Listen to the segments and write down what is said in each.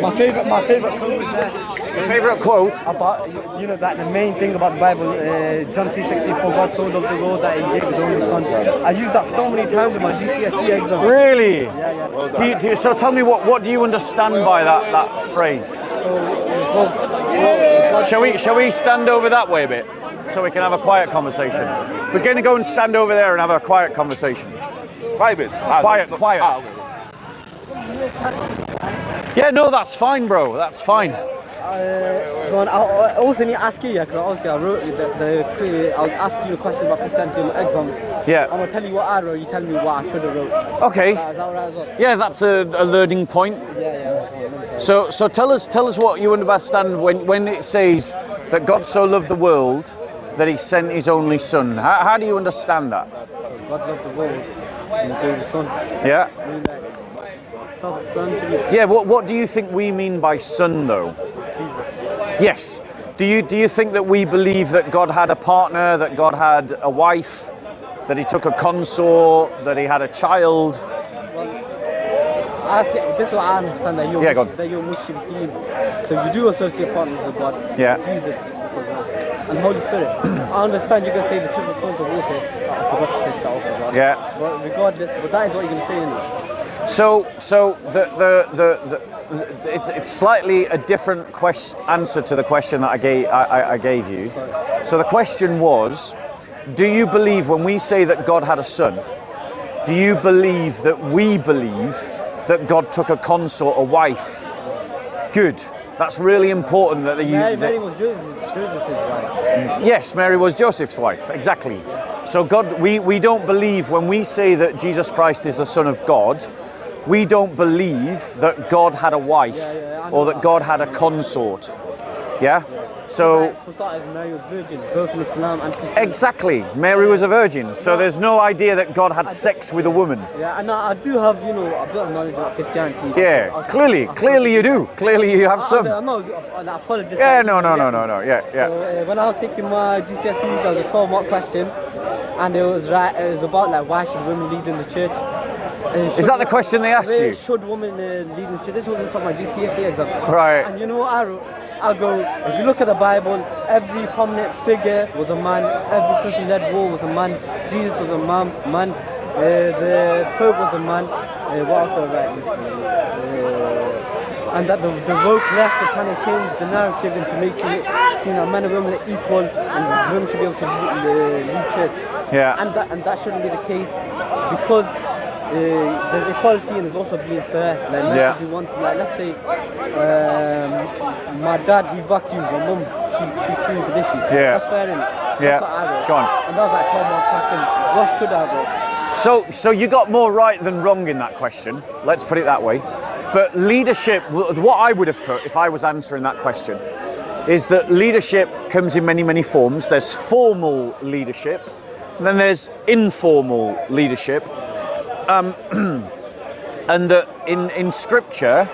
My favorite quote is there. Your favorite quote? About, that the main thing about the Bible, John 3:16, for God so loved the world that he gave his only son. I used that so many times in my GCSE exam. Really? Yeah. So tell me, what do you understand by that phrase? Shall we stand over that way a bit so we can have a quiet conversation? We're going to go and stand over there and have a quiet conversation. Private. Quiet. Yeah, no, that's fine, bro. That's fine. I also need to ask you, because obviously I wrote I was asking you a question about Christianity in my exam. Yeah. I'm going to tell you what I wrote, you tell me what I should have wrote. Okay. Is that all right as well? Yeah, that's a learning point. Yeah. So tell us what you understand when it says that God so loved the world that he sent his only son. How do you understand that? God loved the world and he gave his son. Yeah. I mean, self-explanatory. Yeah, what do you think we mean by son though? Jesus. Yes. Do you think that we believe that God had a partner, that God had a wife, that he took a consort, that he had a child? I think this is what I understand, that you're Muslim. So you do associate partners with God. Yeah. Jesus and Holy Spirit. I understand you're going to say the triple point of water. I forgot to say that off as well. Yeah. But regardless, that is what you're going to say in it. So it's slightly a different answer to the question that I gave you. So the question was, do you believe when we say that God had a son, do you believe that we believe that God took a consort, a wife? Good. That's really important that Mary was Joseph's wife. Yes, Mary was Joseph's wife, exactly. So God, we don't believe when we say that Jesus Christ is the Son of God, we don't believe that God had a wife or that God had a consort. Yeah? So, for starters, Mary was virgin, both in Islam and Christianity. Exactly, Mary was a virgin, so there's no idea that God had sex with a woman. Yeah, and I do have, a bit of knowledge about Christianity. Yeah, clearly you do. Clearly you have some. I'm not an apologist. Yeah, no. Yeah. So when I was taking my GCSE, there was a 12-mark question, and it was about why should women lead in the church? Is that the question they asked you? Should women lead in the church? This wasn't from my GCSE exam. Right. And you know what I wrote? I go, if you look at the Bible, every prominent figure was a man, every person who led war was a man, Jesus was a man, the Pope was a man, what else I write? And that the woke left are trying to change the narrative into making it seem that men and women are equal and women should be able to lead church. Yeah. And that shouldn't be the case, because there's equality and there's also being fair. Men do want, let's say, my dad, he vacuums, my mum, she cleans the dishes. Yeah. That's fair, innit? Yeah. That's what I wrote. Go on. And that was like 12-mark question. What should I wrote? So you got more right than wrong in that question. Let's put it that way. But leadership, what I would have put if I was answering that question, is that leadership comes in many, many forms. There's formal leadership, and then there's informal leadership. And that in scripture,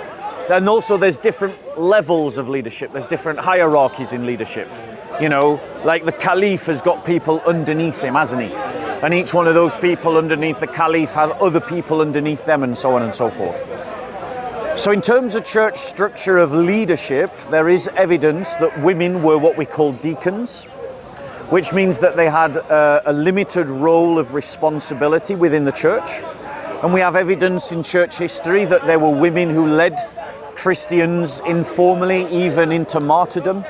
then also there's different levels of leadership. There's different hierarchies in leadership. Like the caliph has got people underneath him, hasn't he? And each one of those people underneath the caliph have other people underneath them, and so on and so forth. So in terms of church structure of leadership, there is evidence that women were what we call deacons, which means that they had a limited role of responsibility within the church. And we have evidence in church history that there were women who led Christians informally, even into martyrdom,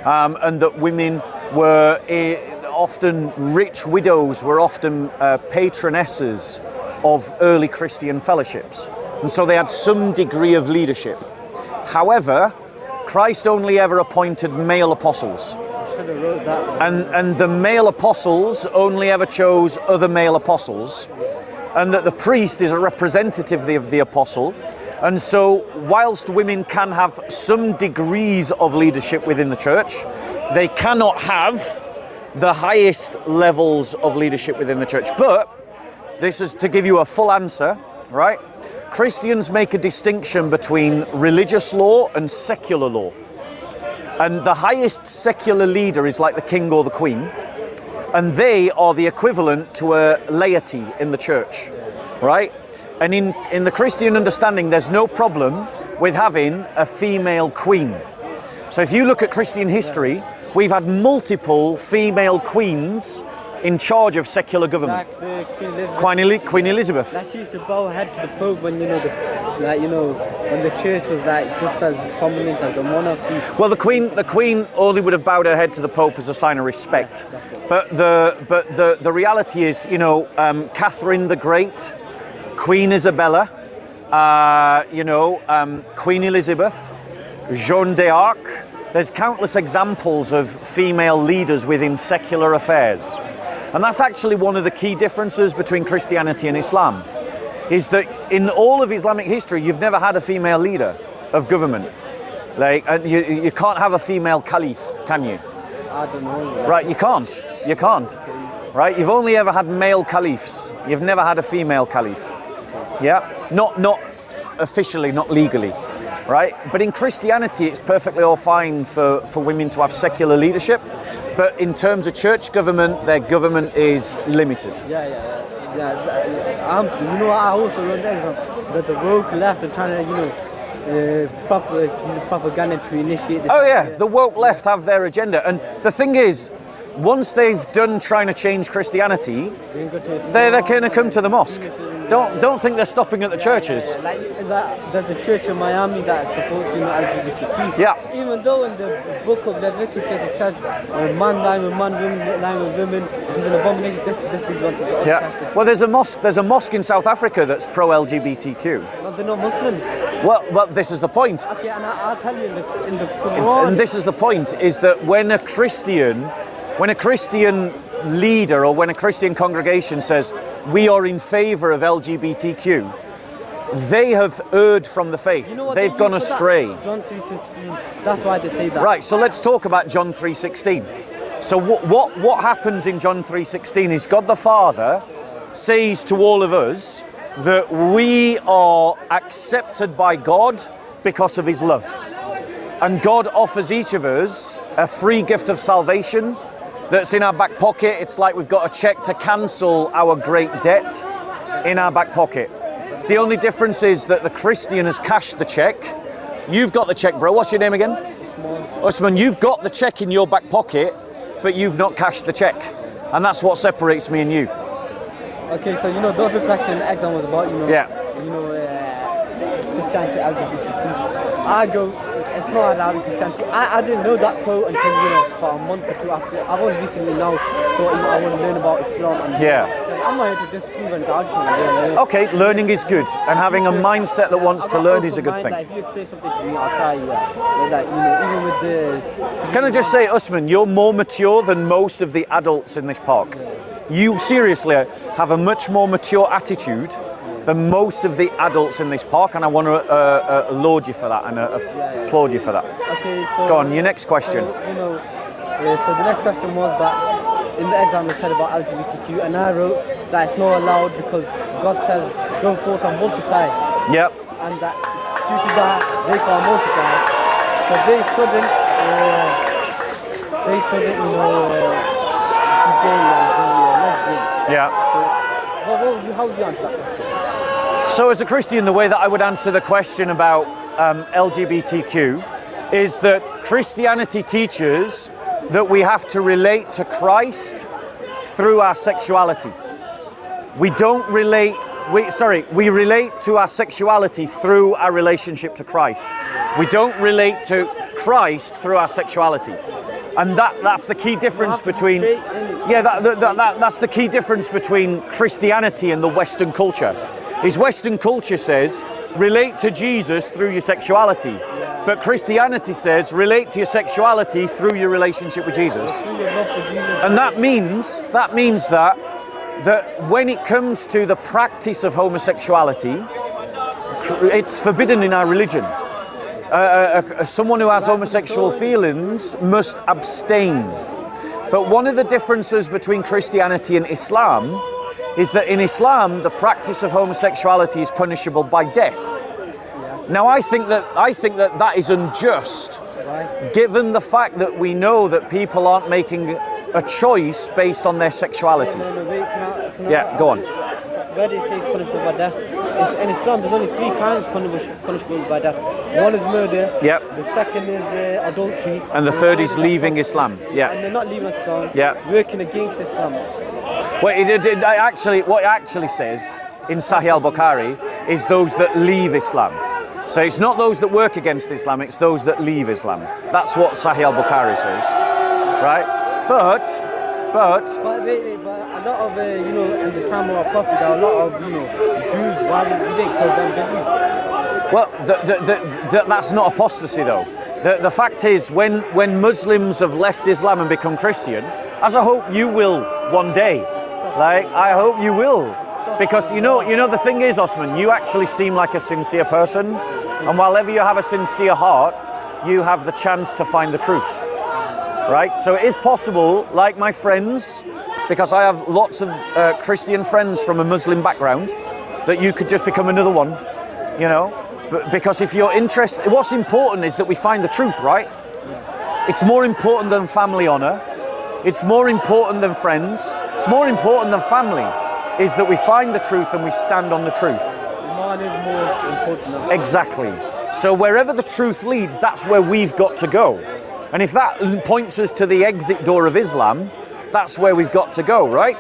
and that women were often rich widows, were often patronesses of early Christian fellowships. And so they had some degree of leadership. However, Christ only ever appointed male apostles. Should have wrote that. And the male apostles only ever chose other male apostles. And that the priest is a representative of the apostle. And so, whilst women can have some degrees of leadership within the church, they cannot have the highest levels of leadership within the church. But this is to give you a full answer, right? Christians make a distinction between religious law and secular law. And the highest secular leader is like the king or the queen. And they are the equivalent to a laity in the church, right? And in the Christian understanding, there's no problem with having a female queen. So if you look at Christian history, we've had multiple female queens in charge of secular government. Like the Queen Elizabeth. Like she used to bow her head to the Pope when when the church was like just as prominent as the monarchy. Well, the Queen only would have bowed her head to the Pope as a sign of respect. That's it. But the reality is, Catherine the Great, Queen Isabella, Queen Elizabeth, Jeanne d'Arc. There's countless examples of female leaders within secular affairs. And that's actually one of the key differences between Christianity and Islam, is that in all of Islamic history, you've never had a female leader of government. And you can't have a female caliph, can you? I don't know. Right, you can't. You can't. Right, you've only ever had male caliphs. You've never had a female caliph. Yeah, not officially, not legally. Right, but in Christianity, it's perfectly all fine for women to have secular leadership. But in terms of church government, their government is limited. Yeah. I also learned that the woke left are trying to, use propaganda to initiate this. Oh yeah, the woke left have their agenda. And the thing is, once they've done trying to change Christianity, they're going to come to the mosque. Don't think they're stopping at the churches. Like there's a church in Miami that supports LGBT. Yeah. Even though in the book of Leviticus it says man lying with man, women lying with women, it is an abomination. This leads on to the other Yeah. Well, there's a mosque in South Africa that's pro-LGBTQ. No, they're not Muslims. Well, this is the point. Okay, and I'll tell you in the Quran. And this is the point: is that when a Christian leader or when a Christian congregation says we are in favour of LGBTQ, they have erred from the faith. They've gone astray. John 3:16. That's why they say that. Right. So let's talk about John 3:16. So what happens in John 3:16 is God the Father says to all of us that we are accepted by God because of His love, and God offers each of us a free gift of salvation. That's in our back pocket. It's like we've got a check to cancel our great debt in our back pocket. The only difference is that the Christian has cashed the check. You've got the check, bro. What's your name again? Osman, you've got the check in your back pocket, but you've not cashed the check. And that's what separates me and you. Okay, so the other question in the exam was about, Christianity, LGBTQ. I go, it's not allowed in Christianity. I didn't know that quote until, about a month or two after. I've only recently now thought, I want to learn about Islam. And I'm not here to disprove and I just want to learn. Okay, learning is good. And having a mindset that wants to learn is a good thing. If you explain something to me, I'll try, even with the... Can I just say, Usman, you're more mature than most of the adults in this park. You seriously have a much more mature attitude than most of the adults in this park, and I want to laud you for that and applaud you for that. Okay, so... Go on, your next question. So the next question was that in the exam it said about LGBTQ, and I wrote that it's not allowed because God says, go forth and multiply. Yep. And that due to that, they can't multiply. So they shouldn't, be gay and be lesbian. Yeah. So how would you answer that question? So as a Christian, the way that I would answer the question about LGBTQ is that Christianity teaches that we have to relate to Christ through our sexuality. We relate to our sexuality through our relationship to Christ. We don't relate to Christ through our sexuality. And that's the key difference between that's the key difference between Christianity and the Western culture. Is Western culture says relate to Jesus through your sexuality, but Christianity says relate to your sexuality through your relationship with Jesus. And that means that when it comes to the practice of homosexuality, it's forbidden in our religion. Someone who has homosexual feelings must abstain. But one of the differences between Christianity and Islam is that in Islam, the practice of homosexuality is punishable by death. Now, I think that is unjust, given the fact that we know that people aren't making a choice based on their sexuality. Yeah, go on. Where do you say it's punishable by death? In Islam, there's only 3 crimes punishable by death. One is murder. Yep. The second is adultery. And the third is leaving Islam. Yeah. And they're not leaving Islam. Yeah. Working against Islam. What it actually says in Sahih al-Bukhari is those that leave Islam. So it's not those that work against Islam, it's those that leave Islam. That's what Sahih al-Bukhari says, right? But wait, but a lot of in the time of our Prophet, there are a lot of Jews. Why we didn't kill them? Did we? well, that's not apostasy though. The fact is, when Muslims have left Islam and become Christian, as I hope you will one day, like I hope you will. Because you know the thing is, Osman, you actually seem like a sincere person, and while you have a sincere heart, you have the chance to find the truth, right? So it is possible, like my friends, because I have lots of Christian friends from a Muslim background, that you could just become another one, But because if you're interested, what's important is that we find the truth, right? It's more important than family honor. It's more important than friends. It's more important than family. Is that we find the truth and we stand on the truth. Iman is more important than Exactly. So wherever the truth leads, that's where we've got to go. And if that points us to the exit door of Islam, that's where we've got to go, right?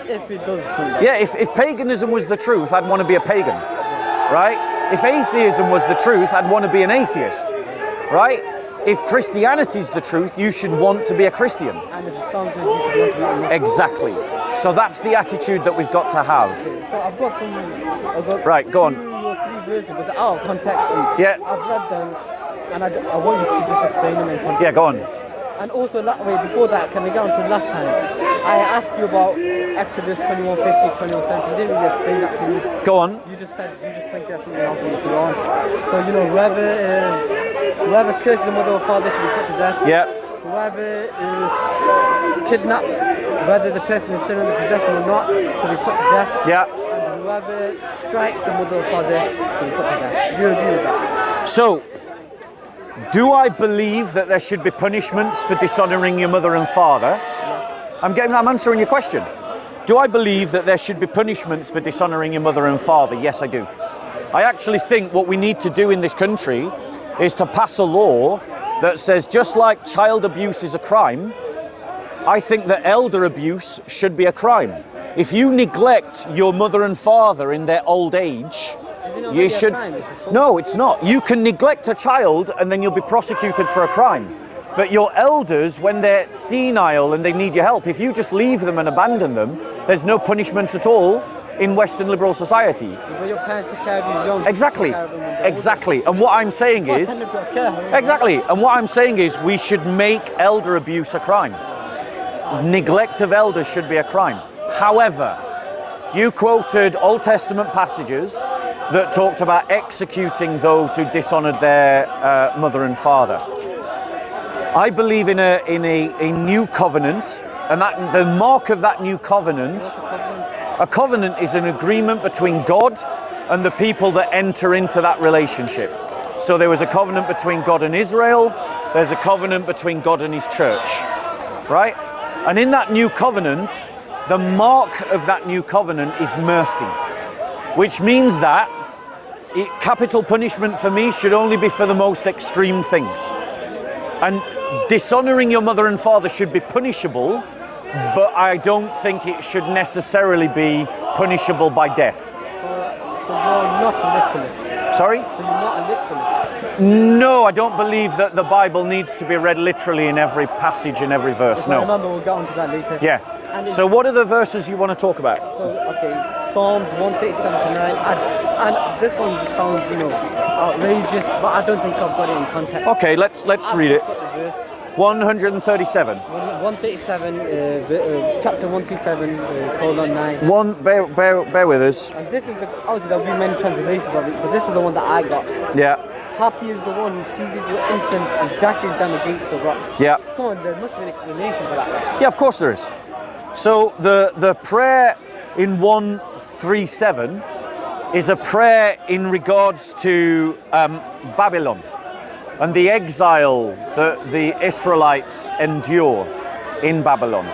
If it does prove that. Yeah, if paganism was the truth, I'd want to be a pagan, right? If atheism was the truth, I'd want to be an atheist, right? If Christianity's the truth, you should want to be a Christian. And if Islam says you should want to be a Muslim. Exactly. So that's the attitude that we've got to have. So I've got Right, go on. 2 or 3 verses, but they're out of context. And Yeah. I've read them, and I want you to just explain them in context. Yeah, go on. And also, before that, can we get on to last time? I asked you about Exodus 21:50, 21:17. Didn't really explain that to you. Go on. You just pointed at something else in the Quran. So whoever curses the mother or father should be put to death. Yeah. Whoever kidnaps, whether the person is still in the possession or not, should be put to death. Yeah. And whoever strikes the mother or father should be put to death. Do you agree with that? So, do I believe that there should be punishments for dishonoring your mother and father? I'm answering your question. Do I believe that there should be punishments for dishonoring your mother and father? Yes, I do. I actually think what we need to do in this country is to pass a law that says just like child abuse is a crime, I think that elder abuse should be a crime. If you neglect your mother and father in their old age, you should... No, it's not. You can neglect a child and then you'll be prosecuted for a crime. But your elders, when they're senile and they need your help, if you just leave them and abandon them, there's no punishment at all in Western liberal society. But your parents took care of you young. Exactly. And what I'm saying is... Exactly. And what I'm saying is we should make elder abuse a crime. Neglect of elders should be a crime. However, you quoted Old Testament passages that talked about executing those who dishonored their mother and father. I believe in a new covenant, and that the mark of that new covenant, a covenant is an agreement between God and the people that enter into that relationship. So there was a covenant between God and Israel, there's a covenant between God and his church, right? And in that new covenant, the mark of that new covenant is mercy, which means that capital punishment for me should only be for the most extreme things. And dishonoring your mother and father should be punishable, but I don't think it should necessarily be punishable by death. So you're not a literalist? Sorry? So you're not a literalist? No, I don't believe that the Bible needs to be read literally in every passage and every verse, no. Remember, we'll get onto that later. Yeah. So what are the verses you want to talk about? Psalms 137-9, and this one just sounds, outrageous, but I don't think I've got it in context. Okay, let's read it. 137. 137, chapter 137, colon 9. Bear with us. And this is obviously there'll be many translations of it, but this is the one that I got. Yeah. Happy is the one who seizes your infants and dashes them against the rocks. Yeah. Come on, there must be an explanation for that. Yeah, of course there is. So the prayer in 137 is a prayer in regards to Babylon and the exile that the Israelites endure in Babylon.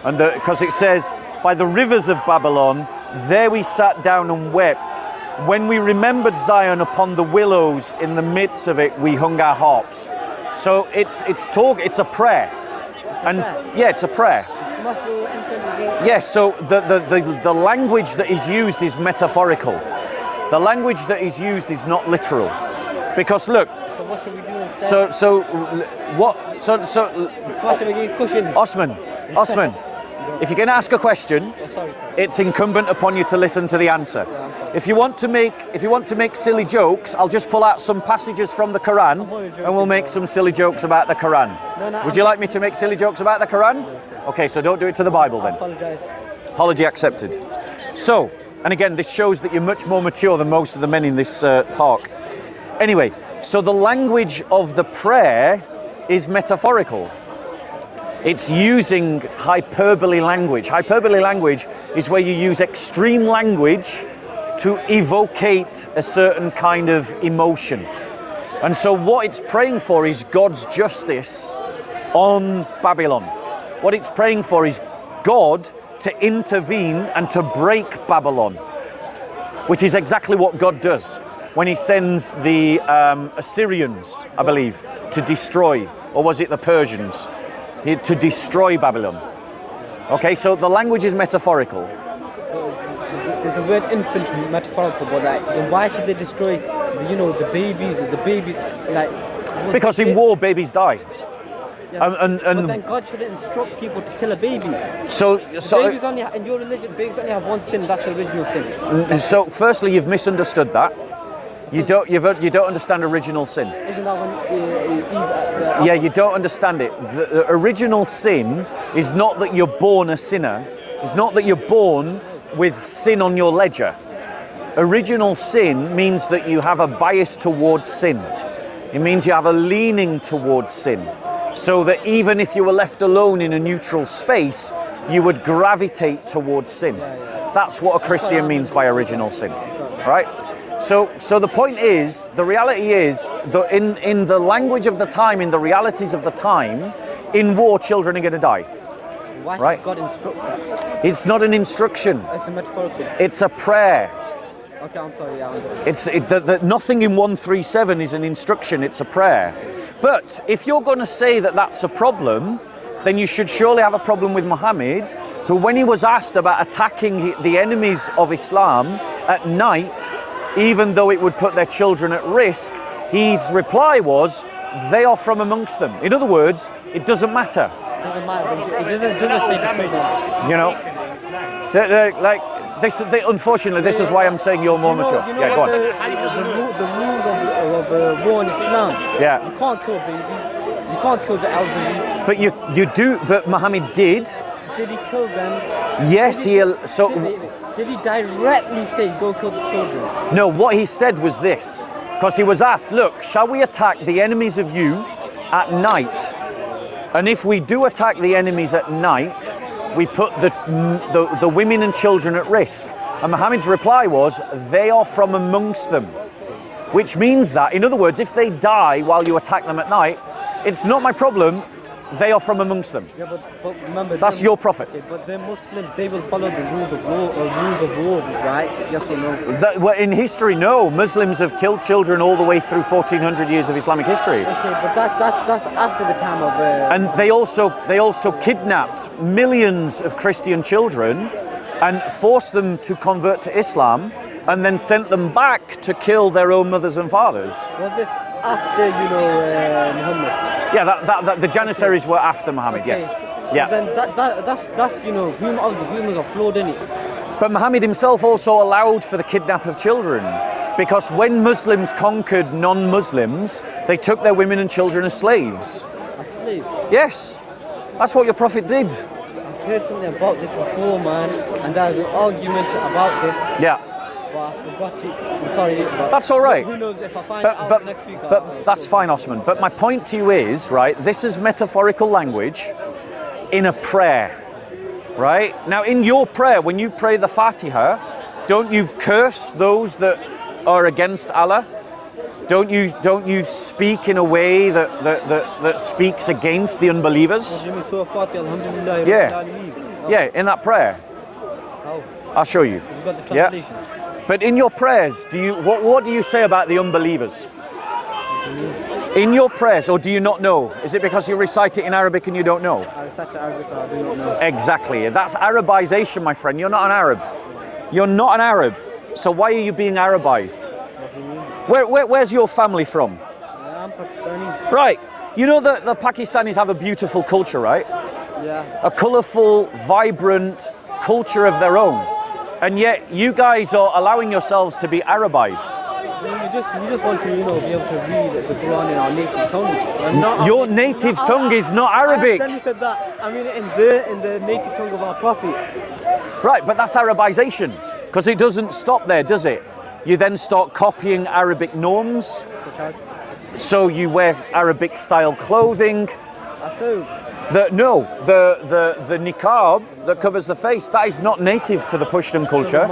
And because it says, by the rivers of Babylon, there we sat down and wept when we remembered Zion upon the willows, in the midst of it we hung our harps. So it's a prayer. Yeah, it's a prayer. Yes, so the language that is used is metaphorical. The language that is used is not literal. Because look, So what should we do instead? Smashing against cushions. Osman, if you're going to ask a question, Sorry. it's incumbent upon you to listen to the answer. If you want to make silly jokes, I'll just pull out some passages from the Quran and we'll make some silly jokes about the Quran. Would you like me to make silly jokes about the Quran? Okay, so don't do it to the Bible then. I apologize. Apology accepted. So, and again, this shows that you're much more mature than most of the men in this park. Anyway, so the language of the prayer is metaphorical. It's using hyperbole language. Hyperbole language is where you use extreme language to evocate a certain kind of emotion. And so what it's praying for is God's justice on Babylon. What it's praying for is God to intervene and to break Babylon, which is exactly what God does when he sends the Assyrians, I believe, to destroy, or was it the Persians, to destroy Babylon. Okay, so the language is metaphorical. Is the word infant metaphorical, but like, then why should they destroy, the babies, like... Because in war, babies die. Yes. And but then God shouldn't instruct people to kill a baby. So Babies only, in your religion, babies only have one sin, that's the original sin. So firstly, you've misunderstood that. You don't understand original sin. Isn't that when Yeah, you don't understand it. The original sin is not that you're born a sinner. It's not that you're born with sin on your ledger. Original sin means that you have a bias towards sin. It means you have a leaning towards sin. So that even if you were left alone in a neutral space, you would gravitate towards sin. That's what a Christian means by original sin, right? So the point is, the reality is, that in the language of the time, in the realities of the time, in war, children are going to die. Why should Right. God instruct that? It's not an instruction. It's a metaphorical. It's a prayer. Okay, I'm sorry. Nothing in 137 is an instruction. It's a prayer. But if you're going to say that that's a problem, then you should surely have a problem with Muhammad, who, when he was asked about attacking the enemies of Islam at night, even though it would put their children at risk, his reply was, "They are from amongst them." In other words, it doesn't matter. It doesn't matter. It doesn't say the prayer. You know, unfortunately, this is why I'm saying you're more mature. You know Yeah, go what on. the rules of war in Islam. Yeah. You can't kill babies. You can't kill the elderly. But you do. But Muhammad did. Did he kill them? Yes, Did he directly say go kill the children? No, what he said was this, because he was asked, "Look, shall we attack the enemies of you at night? And if we do attack the enemies at night, we put the women and children at risk." And Muhammad's reply was, "They are from amongst them," which means that, in other words, if they die while you attack them at night, it's not my problem. They are from amongst them. Yeah, but remember, That's your prophet. Okay, but they're Muslims. They will follow the rules of war, right? Yes or no? Well, in history, no. Muslims have killed children all the way through 1400 years of Islamic history. Okay, but that's after the time of. And they also kidnapped millions of Christian children and forced them to convert to Islam, and then sent them back to kill their own mothers and fathers. Was this after Muhammad? Yeah, that the Janissaries were after Muhammad. Okay. Yes. So Yeah. then that's obviously humans are flawed, innit? But Muhammad himself also allowed for the kidnap of children, because when Muslims conquered non-Muslims, they took their women and children as slaves. A slave. Yes, that's what your prophet did. I've heard something about this before, man, and there's an argument about this. Yeah. But I forgot it. I'm sorry. But That's all right. Who knows if I find it out next week? But that's fine, Osman. But my point to you is, right, this is metaphorical language in a prayer, right? Now, in your prayer, when you pray the Fatiha, don't you curse those that are against Allah? Don't you speak in a way that speaks against the unbelievers? Yeah. Yeah, in that prayer. How? I'll show you. You've got the Yeah. translation. But in your prayers, what do you say about the unbelievers? In your prayers, or do you not know? Is it because you recite it in Arabic and you don't know? I recite it in Arabic and I do not know. Exactly. That's Arabization, my friend. You're not an Arab. You're not an Arab. So why are you being Arabized? What do you mean? Where's your family from? Yeah, I'm Pakistani. Right. You know that the Pakistanis have a beautiful culture, right? Yeah. A colourful, vibrant culture of their own. And yet you guys are allowing yourselves to be Arabized. We just want to, be able to read the Quran in our native tongue. And not Your native tongue is not Arabic. I understand you said that. I mean, in the native tongue of our Prophet. Right, but that's Arabization. Because it doesn't stop there, does it? You then start copying Arabic norms. Such as? So you wear Arabic style clothing. I thought. The niqab that covers the face, that is not native to the Pashtun culture.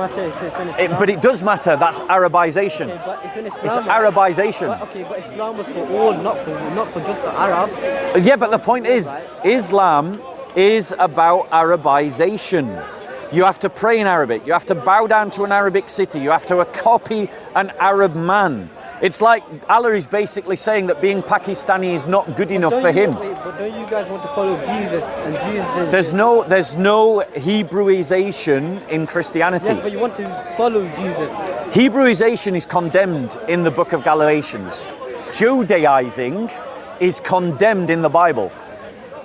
But it does matter, that's Arabization. Okay, but it's in Islam. It's Arabization. Okay, but Islam was for all, not for just the Arabs. Yeah, but the point is, Islam is about Arabization. You have to pray in Arabic, you have to bow down to an Arabic city, you have to copy an Arab man. It's like Allah is basically saying that being Pakistani is not good enough for him. But don't you guys want to follow Jesus? And Jesus is... There's no Hebrewisation in Christianity. Yes, but you want to follow Jesus. Hebrewisation is condemned in the book of Galatians. Judaizing is condemned in the Bible,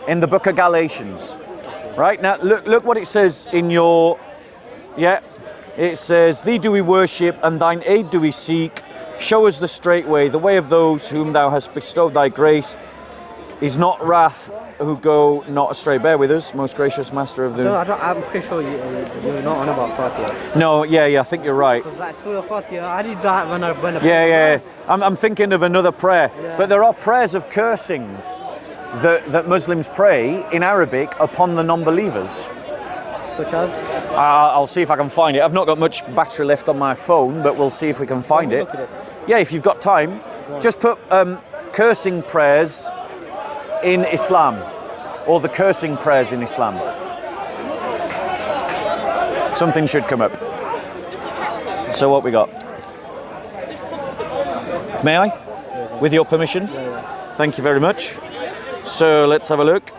in the book of Galatians. Right, now look what it says in your... Yeah, it says, Thee do we worship and thine aid do we seek. Show us the straight way, the way of those whom thou hast bestowed thy grace is not wrath who go not astray. Bear with us, most gracious master of the... I'm pretty sure you're not on about Fatiha. No, yeah, I think you're right. Because like Surah Fatiha, I did that when I Yeah. I'm thinking of another prayer. Yeah. But there are prayers of cursings that Muslims pray in Arabic upon the non-believers. Such as? I'll see if I can find it. I've not got much battery left on my phone, but we'll see if we can find it. Look at it. Yeah, if you've got time, just put cursing prayers in Islam, or the cursing prayers in Islam. Something should come up. So what we got? May I? With your permission? Thank you very much. So let's have a look.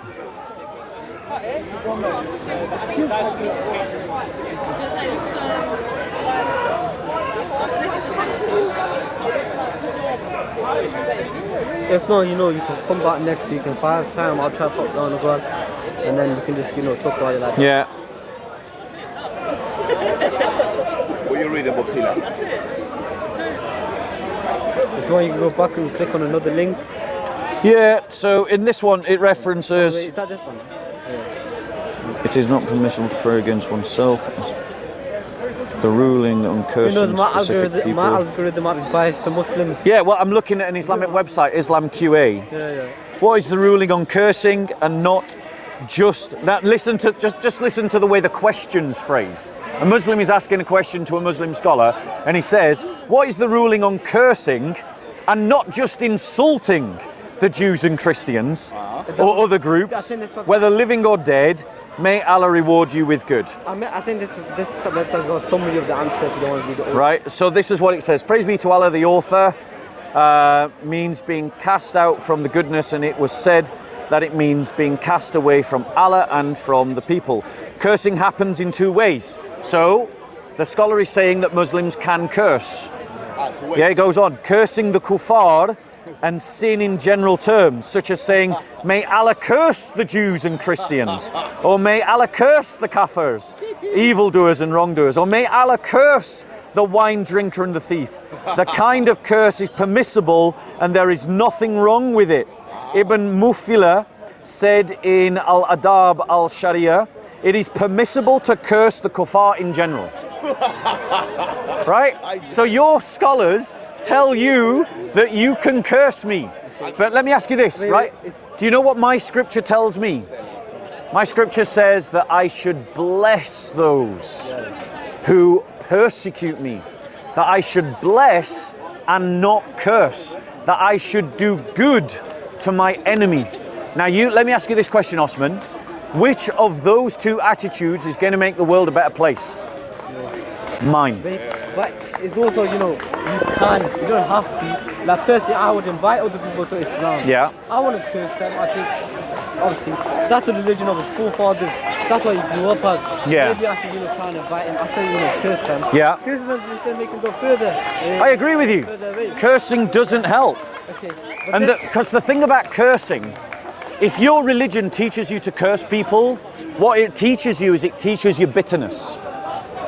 If not, you can come back next week, and if I have time, I'll try to pop down as well. And then we can just, talk about it like that. Yeah. Will you read the book, Sila? If you want, you can go back and click on another link. Yeah, so in this one it references... Wait, is that this one? Yeah. It is not permissible to pray against oneself. The ruling on cursing specific people. My algorithm might be biased to Muslims. Yeah, well, I'm looking at an Islamic website, Islam QA. Yeah. What is the ruling on cursing and not just... Now, just listen to the way the question's phrased. A Muslim is asking a question to a Muslim scholar, and he says, what is the ruling on cursing and not just insulting the Jews and Christians or other groups, whether living or dead? May Allah reward you with good. I think this website's got summary of the answer if you don't want to read it all. Right, so this is what it says. Praise be to Allah, the author, means being cast out from the goodness, and it was said that it means being cast away from Allah and from the people. Cursing happens in two ways. So, the scholar is saying that Muslims can curse. Yeah, it goes on. Cursing the kuffar and sin in general terms, such as saying, may Allah curse the Jews and Christians, or may Allah curse the kafirs, evildoers and wrongdoers, or may Allah curse the wine drinker and the thief. The kind of curse is permissible and there is nothing wrong with it. Ibn Mufila said in Al-Adab al-Sharia, it is permissible to curse the kuffar in general. Right? So your scholars tell you that you can curse me. But let me ask you this, right? Do you know what my scripture tells me? My scripture says that I should bless those who persecute me. That I should bless and not curse. That I should do good to my enemies. Now let me ask you this question, Osman. Which of those two attitudes is going to make the world a better place? Mine. But it's also, you know, you don't have to. Like personally, I would invite other people to Islam. Yeah. I want to curse them. I think, obviously, that's the religion of his forefathers. That's what he grew up as. Yeah. Maybe I should, you know, try and invite him. I say, you know, curse them. Yeah. Cursing them is just going to make them go further. I agree with you. Further away. Cursing doesn't help. Okay. But And this- because the thing about cursing, if your religion teaches you to curse people, what it teaches you is it teaches you bitterness.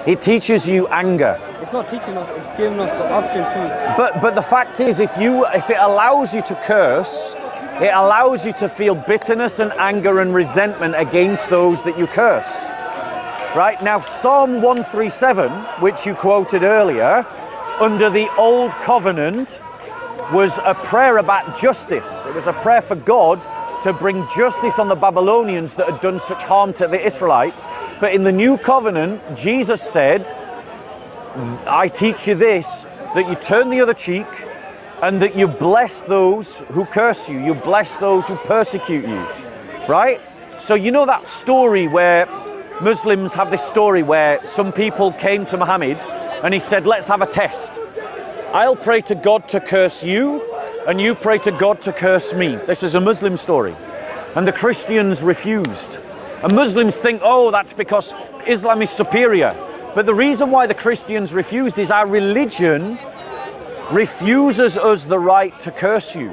It teaches you anger. it's not teaching us, it's giving us the option to. But the fact is, if it allows you to curse, it allows you to feel bitterness and anger and resentment against those that you curse. Right? Now, Psalm 137, which you quoted earlier, under the Old Covenant, was a prayer about justice. It was a prayer for God to bring justice on the Babylonians that had done such harm to the Israelites. But in the New Covenant, Jesus said, I teach you this, that you turn the other cheek and that you bless those who curse you. You bless those who persecute you. Right? So you know that story where Muslims have this story where some people came to Muhammad and he said, let's have a test. I'll pray to God to curse you, and you pray to God to curse me. This is a Muslim story. And the Christians refused. And Muslims think, oh, that's because Islam is superior. But the reason why the Christians refused is our religion refuses us the right to curse you.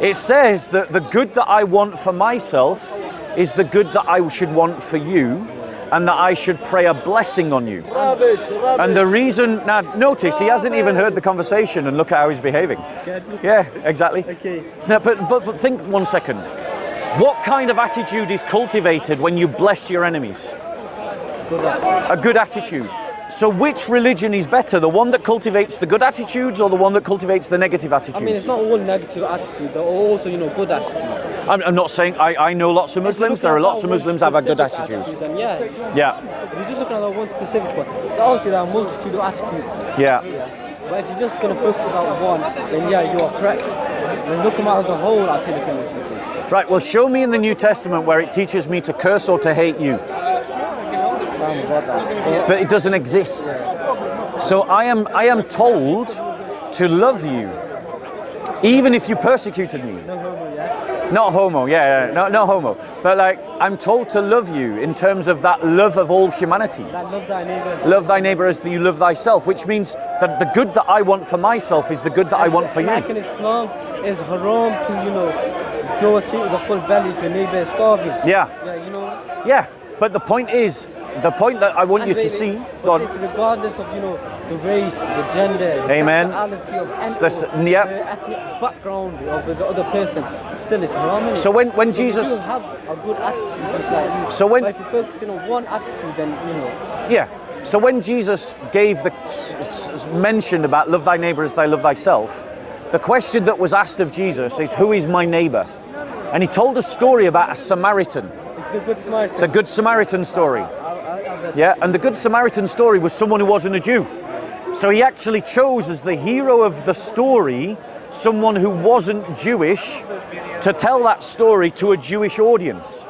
It says that the good that I want for myself is the good that I should want for you, and that I should pray a blessing on you. Rubbish. And the reason, now notice, he hasn't even heard the conversation and look at how he's behaving. Yeah, exactly. Okay. Now, but think 1 second. What kind of attitude is cultivated when you bless your enemies? A good attitude. So which religion is better? The one that cultivates the good attitudes or the one that cultivates the negative attitudes? I mean, it's not all negative attitude. There are also, you know, good attitude. I'm not saying, I know lots of Muslims. There are lots of Muslims have a good attitude. Then yeah. Yeah, If you're just looking at that one specific one, obviously there are a multitude of attitudes. yeah. But if you're just going to focus on one, then yeah, you are correct. When looking at it as a whole, I'll take it. Right, well, show me in the New Testament where it teaches me to curse or to hate you. But it doesn't exist. So I am told to love you, even if you persecuted me. No homo, yeah? Not homo, yeah, not homo. But like, I'm told to love you in terms of that love of all humanity. That love thy neighbour. Love thy neighbour as you love thyself, which means that the good that I want for myself is the good that I want for you. Like in Islam, it's haram to, you know, go a seat with a full belly if your neighbour is starving. Yeah, Yeah, you know. yeah. But the point is, the point that I want you to see, But it's regardless of, you know, the race, the gender, the Amen. sexuality of any, This- the yep. ethnic background of the other person, still it's haram. So when So Jesus, you have a good attitude just like you. So when- but if you're focusing on one attitude, then, you know, yeah. So when Jesus gave the mention about love thy neighbour as thy love thyself, the question that was asked of Jesus is, who is my neighbour? And he told a story about a Samaritan, it's the good Samaritan. the Good Samaritan story. Yeah, and the Good Samaritan story was someone who wasn't a Jew. So he actually chose as the hero of the story someone who wasn't Jewish to tell that story to a Jewish audience.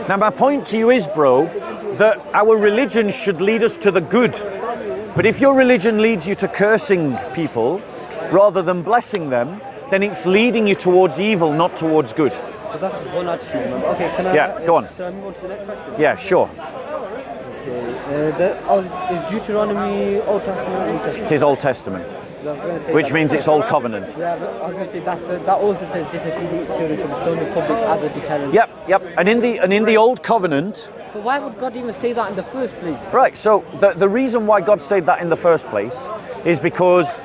Now my point to you is, bro, that our religion should lead us to the good. But if your religion leads you to cursing people rather than blessing them, then it's leading you towards evil, not towards good. But that's just one attitude, remember. Okay, can I? Yeah, go on. Shall I move on to the next question? Yeah, sure. Is Deuteronomy Old Testament or New Testament? It is Old Testament, 'Cause I was gonna say which that- means it's Old Covenant. Yeah, but I was going to say that also says disobedient children should be stoned in public as a deterrent. Yep. And in the Old Covenant, But why would God even say that in the first place? right? So the reason why God said that in the first place is because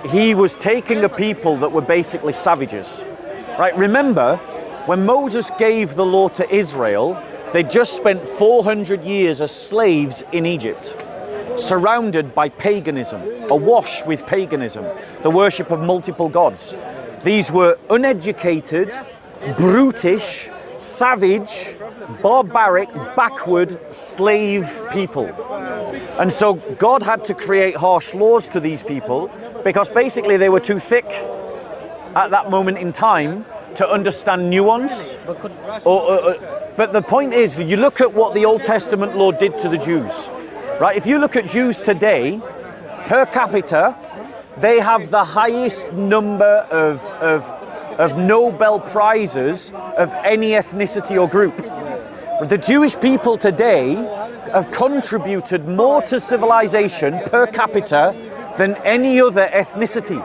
He was taking a people that were basically savages, right? Remember, when Moses gave the law to Israel, they just spent 400 years as slaves in Egypt, surrounded by paganism, awash with paganism, the worship of multiple gods. These were uneducated, brutish, savage, barbaric, backward slave people. And so God had to create harsh laws to these people because basically they were too thick at that moment in time to understand nuance. But the point is, you look at what the Old Testament law did to the Jews. right? If you look at Jews today, per capita, they have the highest number of Nobel Prizes of any ethnicity or group. The Jewish people today have contributed more to civilization per capita than any other ethnicity.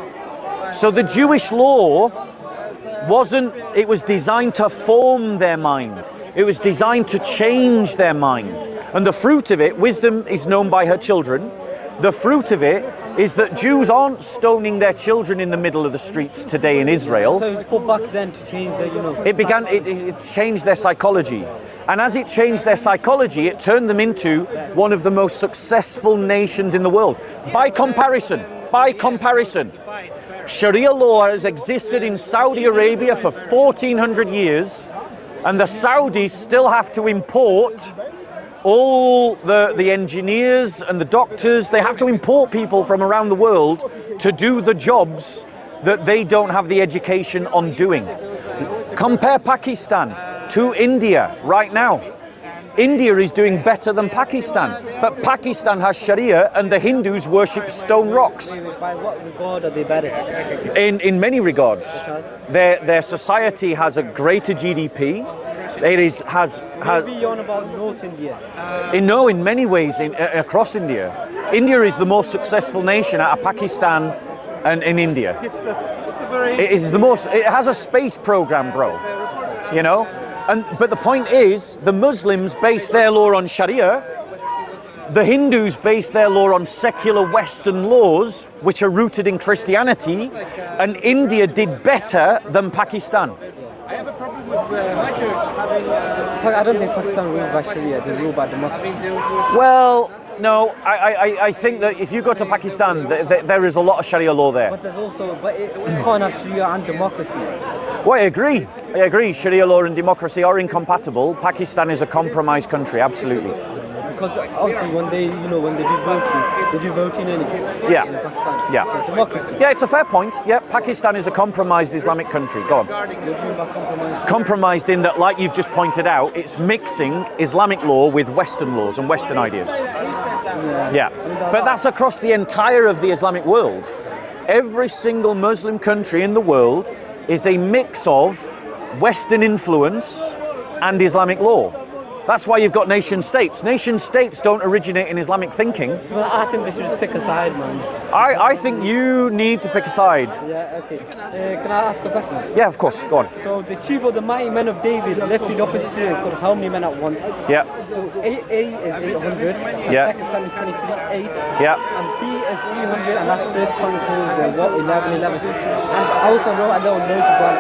So the Jewish law it was designed to form their mind. It was designed to change their mind. And the fruit of it, wisdom is known by her children. The fruit of it is that Jews aren't stoning their children in the middle of the streets today in Israel. So it's for back then to change the, It changed their psychology. And as it changed their psychology, it turned them into one of the most successful nations in the world. By comparison, Sharia law has existed in Saudi Arabia for 1400 years, and the Saudis still have to import all the engineers and the doctors. They have to import people from around the world to do the jobs that they don't have the education on doing. Compare Pakistan to India right now. India is doing better than Pakistan, but Pakistan has Sharia and the Hindus worship stone rocks. By what regard are they better? In many regards, their society has a greater GDP. Maybe on about North India. In many ways, across India. India is the most successful nation out of Pakistan and in India. It's a very. It has a space program, bro. You know, but the point is, the Muslims base their law on Sharia. The Hindus base their law on secular Western laws, which are rooted in Christianity, and India did better than Pakistan. I have a problem with my church having. I don't think Pakistan rules by Sharia. They rule by democracy. Well, no, I think that if you go to Pakistan, there is a lot of Sharia law there. But there's also, you can't have Sharia and democracy. Well, I agree. Sharia law and democracy are incompatible. Pakistan is a compromised country, absolutely. Because obviously when they do voting anyway. Yeah. In Pakistan. Yeah. So democracy. Yeah, it's a fair point. Yeah, Pakistan is a compromised Islamic country. Go on. What do you mean by compromise? Compromised in that, like you've just pointed out, it's mixing Islamic law with Western laws and Western ideas. Yeah. But that's across the entire of the Islamic world. Every single Muslim country in the world is a mix of Western influence and Islamic law. That's why you've got nation states. Nation states don't originate in Islamic thinking. Well, I think they should just pick a side, man. I think you need to pick a side. Yeah, okay. Can I ask a question? Yeah, of course. Go on. So the chief of the mighty men of David lifted up his spear and killed how many men at once? Yeah. So A is 800, and Yeah. second son is 23, 8. Yeah. And B is 300, and that's First Chronicles 11. And I also wrote a little note as well.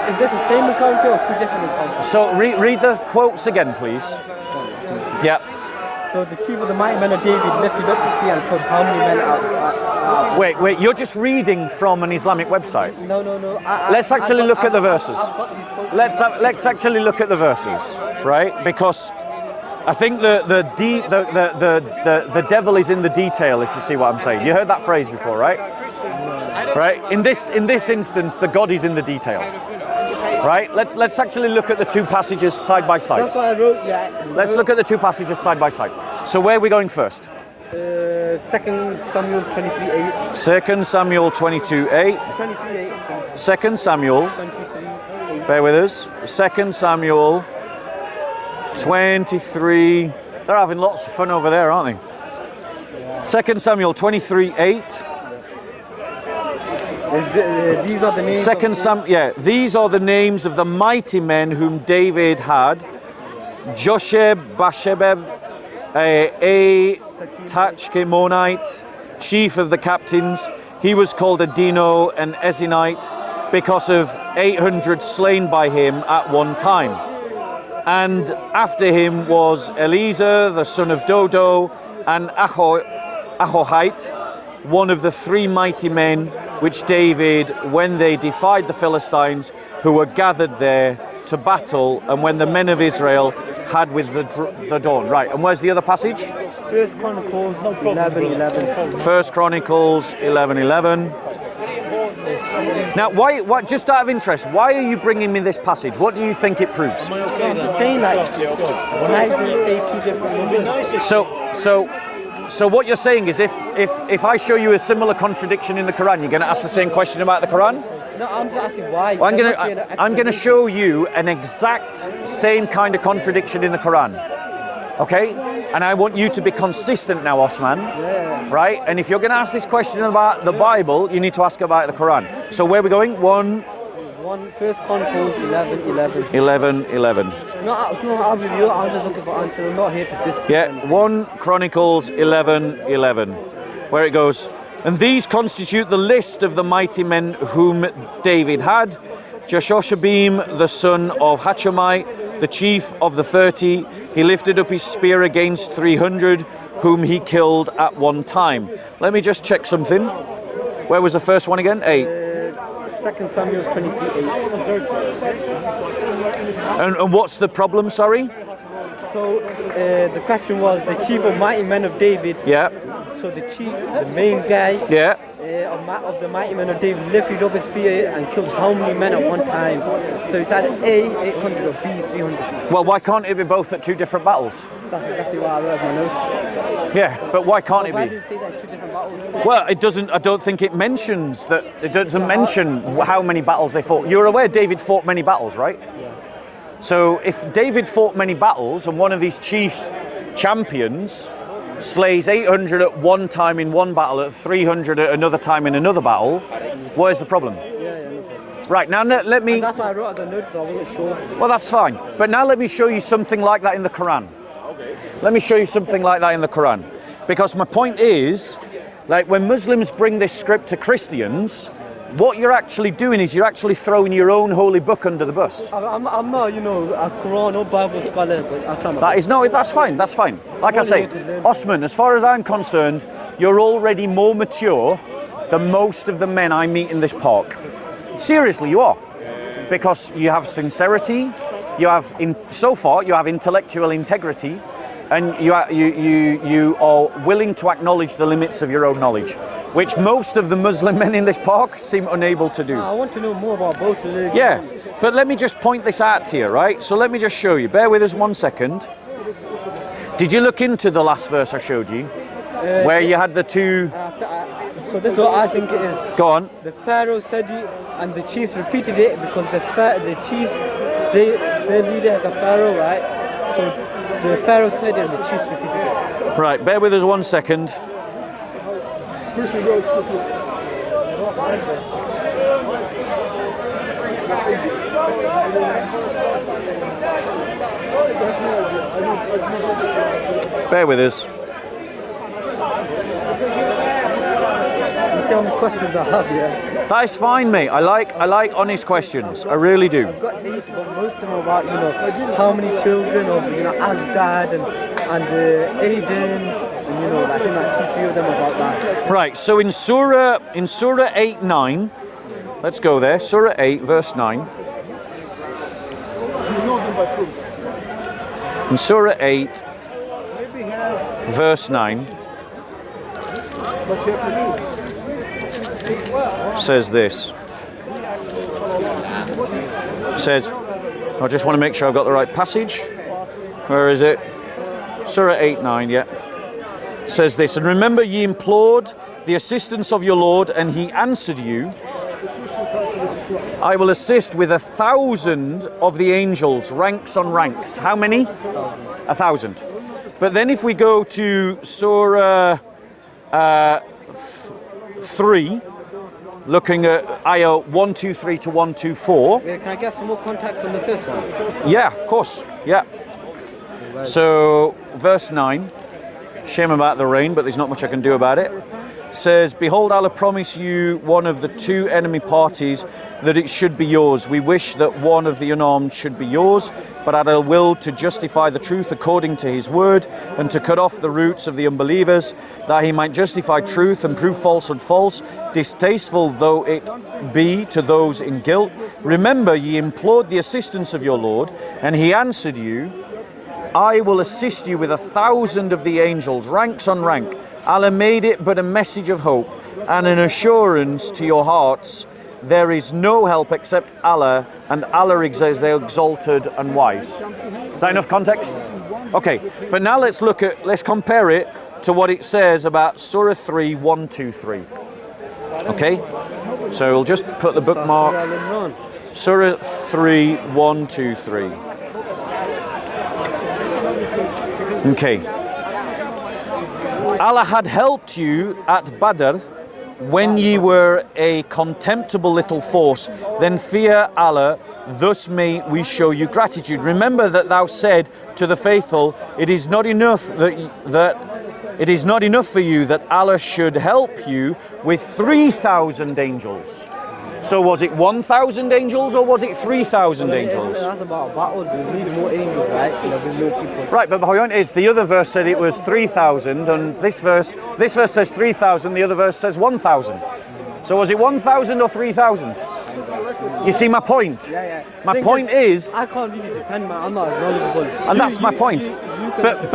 Is this the same encounter or two different encounters? So read the quotes again, please. Yeah. So the chief of the mighty men of David lifted up his spear and killed how many men at Wait. You're just reading from an Islamic website. No. Let's actually look at the verses. I've got these quotes. Let's actually look at the verses, right? Because I think the devil is in the detail. If you see what I'm saying, you heard that phrase before, right? Right. In this instance, the God is in the detail. Right. Let's actually look at the two passages side by side. That's what I wrote. Yeah. Let's look at the two passages side by side. So where are we going first? 2 Samuel 23:8. 2 Samuel 22:8. 23:8. 2 Samuel. 23:8. Bear with us. 2 Samuel 23. They're having lots of fun over there, aren't they? 2 Samuel 23:8. These are the names. These are the names of the mighty men whom David had: Josheb, Bashebeb, Tachkemonite, chief of the captains. He was called Adino, an Ezinite, because of 800 slain by him at one time. And after him was Eleazar, the son of Dodo, and Ahohite, one of the three mighty men which David, when they defied the Philistines, who were gathered there to battle, and when the men of Israel had with the dawn. Right, and where's the other passage? First Chronicles 11:11. First Chronicles 11:11. Now, why? Just out of interest, why are you bringing me this passage? What do you think it proves? I'm just saying, like, why do you say two different numbers? So So what you're saying is if I show you a similar contradiction in the Quran, you're going to ask the same question about the Quran? No, I'm just asking why. Well, There must be an I'm going to explanation. show you an exact same kind of contradiction in the Quran. Okay? And I want you to be consistent now, Osman. Yeah. Right? And if you're going to ask this question about the Bible, you need to ask about the Quran. So where are we going? 1 Chronicles 11:11. 11:11. No, I'll be real. I'm just looking for answers. I'm not here to dispute. Yeah, anything. 1 Chronicles 11:11, where it goes, and these constitute the list of the mighty men whom David had: Jeshoshabim, the son of Hachomai, the chief of the 30. He lifted up his spear against 300, whom he killed at one time. Let me just check something. Where was the first one again? 8. 2 Samuel 23:8. And what's the problem, sorry? So the question was the chief of mighty men of David. Yeah, So the chief, the main guy yeah. of the mighty men of David lifted up his spear and killed how many men at one time? So it's either A, 800 or B, 300. Well, why can't it be both at two different battles? That's exactly what I wrote in my notes. Yeah, but why can't Why it does be? it say that's two different battles? Well, it doesn't. I don't think it mentions that. It doesn't mention how many battles they fought. You're aware David fought many battles, right? Yeah. So if David fought many battles and one of his chief champions slays 800 at one time in one battle, at 300 at another time in another battle, where's the problem? Yeah, no problem. Right, now let me. And that's why I wrote as a note, because I wasn't sure. Well, that's fine. But now let me show you something like that in the Quran. Let me show you something like that in the Quran. Because my point is, like when Muslims bring this script to Christians, what you're actually doing is you're actually throwing your own holy book under the bus. I'm not, a Quran or Bible scholar, but I'll try my That is no, that's fine, that's fine. Like I say, Osman, as far as I'm concerned, you're already more mature than most of the men I meet in this park. Seriously, you are. Because you have sincerity, you have, so far, you have intellectual integrity, and you are willing to acknowledge the limits of your own knowledge, which most of the Muslim men in this park seem unable to do. I want to know more about both religions. Yeah, but let me just point this out to you, right? So let me just show you. Bear with us 1 second. Did you look into the last verse I showed you? Where you had the two... So this is what I think it is. Go on. The Pharaoh said it, and the chiefs repeated it because the chiefs, their leader is the Pharaoh, right? So the Pharaoh said it, and the chiefs repeated it. Right, bear with us 1 second. Bear with us. You see how many questions I have here? That's fine, mate. I like honest questions. I really do. I've got 8, but most of them are about, how many children of, Asgard and Aiden, and, I think like 2-3 of them about that. Right, so in Surah 8:9, let's go there. Surah 8, verse 9. In Surah 8, verse 9, says this. Says, I just want to make sure I've got the right passage. Where is it? Surah 8:9, yeah. Says this, and remember ye implored the assistance of your Lord, and he answered you, I will assist with 1,000 of the angels, ranks on ranks. How many? 1,000. But then if we go to Surah 3, looking at ayah 123 to 124. Wait, can I get some more context on the first one? Yeah, of course. Yeah. So, verse 9. Shame about the rain, but there's not much I can do about it. Says, behold, Allah promise you one of the two enemy parties that it should be yours. We wish that one of the unarmed should be yours, but Allah will to justify the truth according to his word and to cut off the roots of the unbelievers, that he might justify truth and prove falsehood false, distasteful though it be to those in guilt. Remember, ye implored the assistance of your Lord, and he answered you, I will assist you with 1,000 of the angels, ranks on rank. Allah made it but a message of hope and an assurance to your hearts. There is no help except Allah, and Allah is exalted and wise. Is that enough context? Okay, but now let's compare it to what it says about Surah 3, 1, 2, 3. Okay? So we'll just put the bookmark. Surah 3, 1, 2, 3. Okay. Allah had helped you at Badr when ye were a contemptible little force. Then fear Allah, thus may we show you gratitude. Remember that thou said to the faithful, it is not enough it is not enough for you that Allah should help you with 3,000 angels. So was it 1,000 angels or was it 3,000 angels? That's about a battle. We need more angels, right? There'll be more people. Right, but the point is, the other verse said it was 3,000, and this verse says 3,000, the other verse says 1,000. So was it 1,000 or 3,000? You see my point? Yeah. My point is, I can't really defend I'm not as knowledgeable. and that's my point. But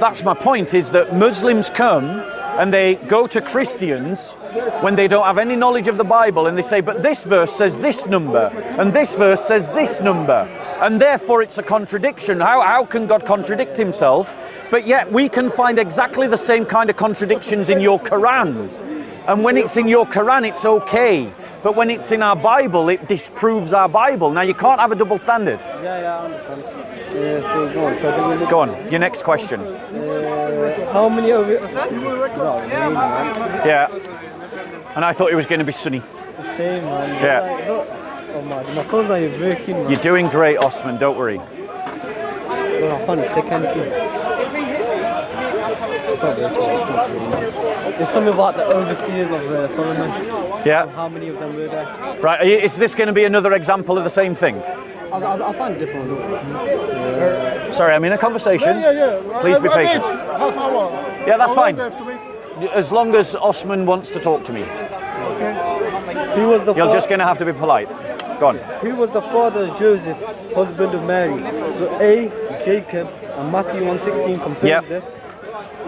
that's my point, is that Muslims come and they go to Christians when they don't have any knowledge of the Bible, and they say, but this verse says this number, and this verse says this number, and therefore it's a contradiction. How can God contradict himself? But yet we can find exactly the same kind of contradictions in your Quran. And when it's in your Quran, it's okay. But when it's in our Bible, it disproves our Bible. Now, you can't have a double standard. Yeah, I understand. So go on. So Go on, your next question. how many of you? Yeah. And I thought it was going to be sunny. The same, man. Yeah. Like, look. Oh my phone's not even working, man. You're doing great, Osman, don't worry. Oh, I can't click anything. It's not working. There's something about the overseers of Solomon. Yeah. How many of them were there? Right, is this going to be another example of the same thing? I'll find a different one. Sorry, I'm in a conversation. Yeah. Please be patient. Half hour. Yeah, that's How long fine. do you have to wait? As long as Osman wants to talk to me. Who was the You're just going to have to be polite. Go on. Who was the father of Joseph, husband of Mary? So A, Jacob, and Matthew 1:16 confirms Yep. this.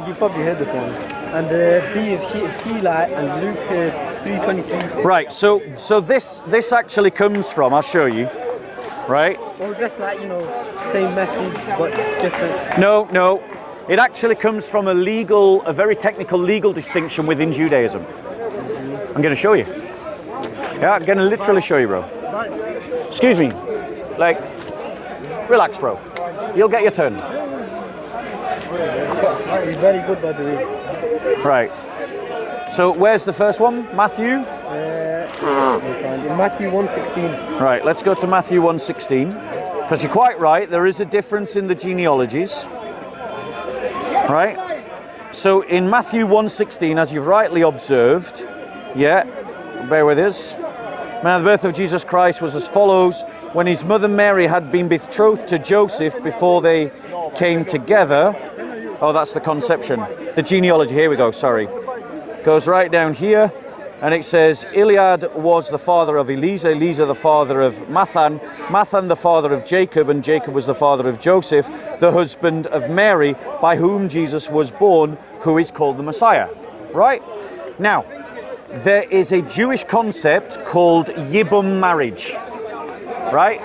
You probably heard this one. And B is Heli, and Luke 3:23. Right, so this actually comes from, I'll show you, right? Or just like, same message but different. No, it actually comes from a very technical legal distinction within Judaism. I'm going to show you. Yeah, I'm going to literally show you, bro. Excuse me, relax, bro. You'll get your turn. He's very good, by the way. Right. So where's the first one? Matthew? In Matthew 1:16. Right, let's go to Matthew 1:16. Because you're quite right, there is a difference in the genealogies. Right? So in Matthew 1:16, as you've rightly observed, bear with us. Now the birth of Jesus Christ was as follows. When his mother Mary had been betrothed to Joseph before they came together. Oh, that's the conception. The genealogy, here we go, sorry. Goes right down here, and it says, Eliad was the father of Eliezer, Eliezer the father of Mathan, Mathan the father of Jacob, and Jacob was the father of Joseph, the husband of Mary, by whom Jesus was born, who is called the Messiah. Right? Now, there is a Jewish concept called Yibum marriage. Right?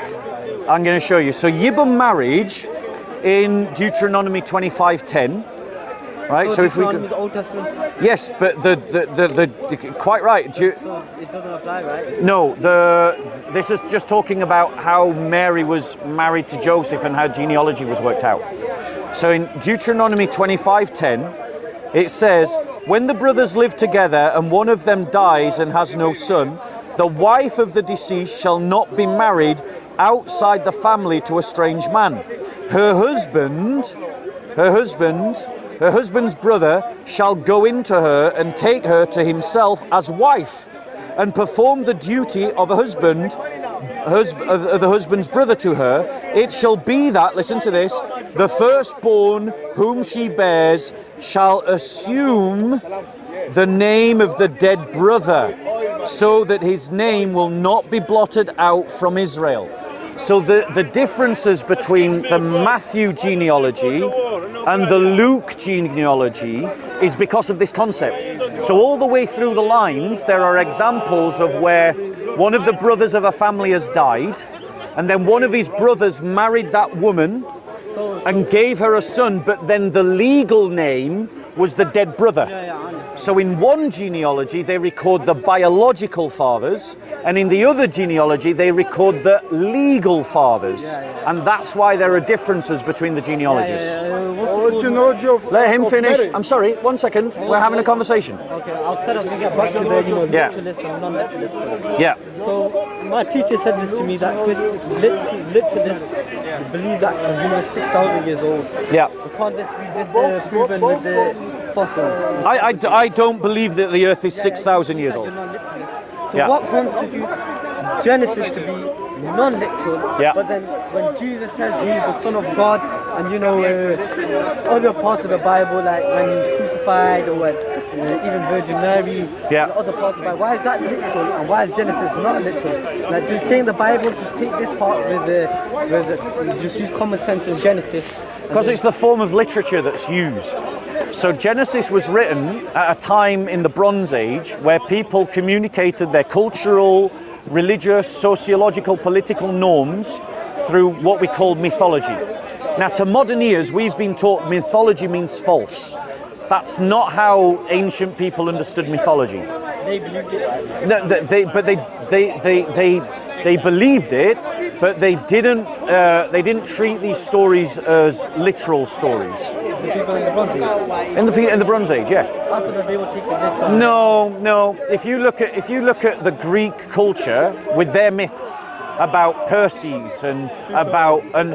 I'm going to show you. So Yibum marriage in Deuteronomy 25:10. Right, so if we Deuteronomy is Old Testament. yes, but the quite right. So it doesn't apply, right? No, this is just talking about how Mary was married to Joseph and how genealogy was worked out. So in Deuteronomy 25:10, it says, when the brothers live together and one of them dies and has no son, the wife of the deceased shall not be married outside the family to a strange man. Her husband's brother shall go into her and take her to himself as wife, and perform the duty of a the husband's brother to her. It shall be that, listen to this, the firstborn whom she bears shall assume the name of the dead brother, so that his name will not be blotted out from Israel. So the differences between the Matthew genealogy and the Luke genealogy is because of this concept. So all the way through the lines, there are examples of where one of the brothers of a family has died, and then one of his brothers married that woman and gave her a son, but then the legal name was the dead brother. Yeah, I understand. So in one genealogy, they record the biological fathers, and in the other genealogy, they record the legal fathers. And that's why there are differences between the genealogies. Genealogy of Let him of finish. Mary. I'm sorry, 1 second. We're having a conversation. Okay, I said I was going to get back to the Yeah. literalist and non-literalist part. Yeah. So my teacher said this to me, that literalists believe that the human is 6,000 years old. Yeah. Can't this be disproven with the fossils? I don't believe that the earth is 6,000 years old. So Yeah. what constitutes Genesis to be non-literal? Yeah. But then when Jesus says he is the Son of God, and other parts of the Bible, like when he was crucified, or when even Virgin Mary, Yeah. and other parts of the Bible, why is that literal and why is Genesis not literal? Like, does saying the Bible to take this part just use common sense in Genesis? Because it's the form of literature that's used. So Genesis was written at a time in the Bronze Age where people communicated their cultural, religious, sociological, political norms through what we call mythology. Now, to modern ears, we've been taught mythology means false. That's not how ancient people understood mythology. They believed it. No, they believed it, but they didn't treat these stories as literal stories. The people in the Bronze Age. In the Bronze Age, yeah. After that, they would take it literal. No. If you look at the Greek culture with their myths about Perseus and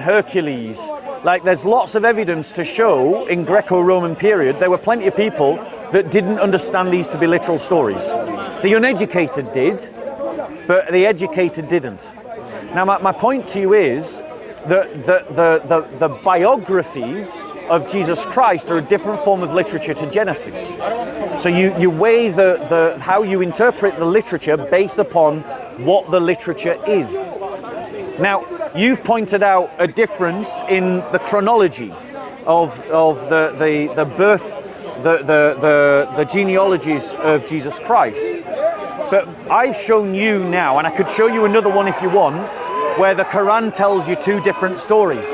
Hercules, like there's lots of evidence to show in Greco-Roman period there were plenty of people that didn't understand these to be literal stories. The uneducated did, but the educated didn't. Now my point to you is that the biographies of Jesus Christ are a different form of literature to Genesis. So you weigh the how you interpret the literature based upon what the literature is. Now, you've pointed out a difference in the chronology of the birth, the genealogies of Jesus Christ. But I've shown you now, and I could show you another one if you want, where the Quran tells you two different stories.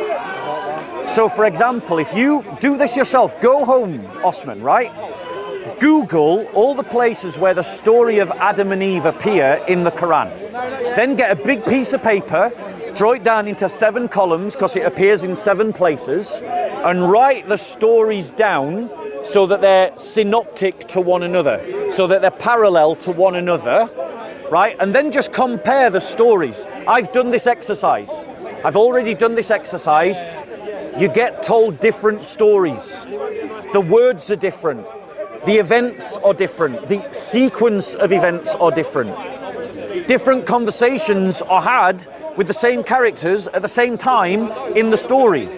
So, for example, if you do this yourself, go home, Osman, right? Google all the places where the story of Adam and Eve appear in the Quran. Then get a big piece of paper, draw it down into 7 columns because it appears in 7 places, and write the stories down so that they're synoptic to one another, so that they're parallel to one another, right? And then just compare the stories. I've done this exercise. I've already done this exercise. You get told different stories. The words are different. The events are different. The sequence of events are different. Different conversations are had with the same characters at the same time in the story.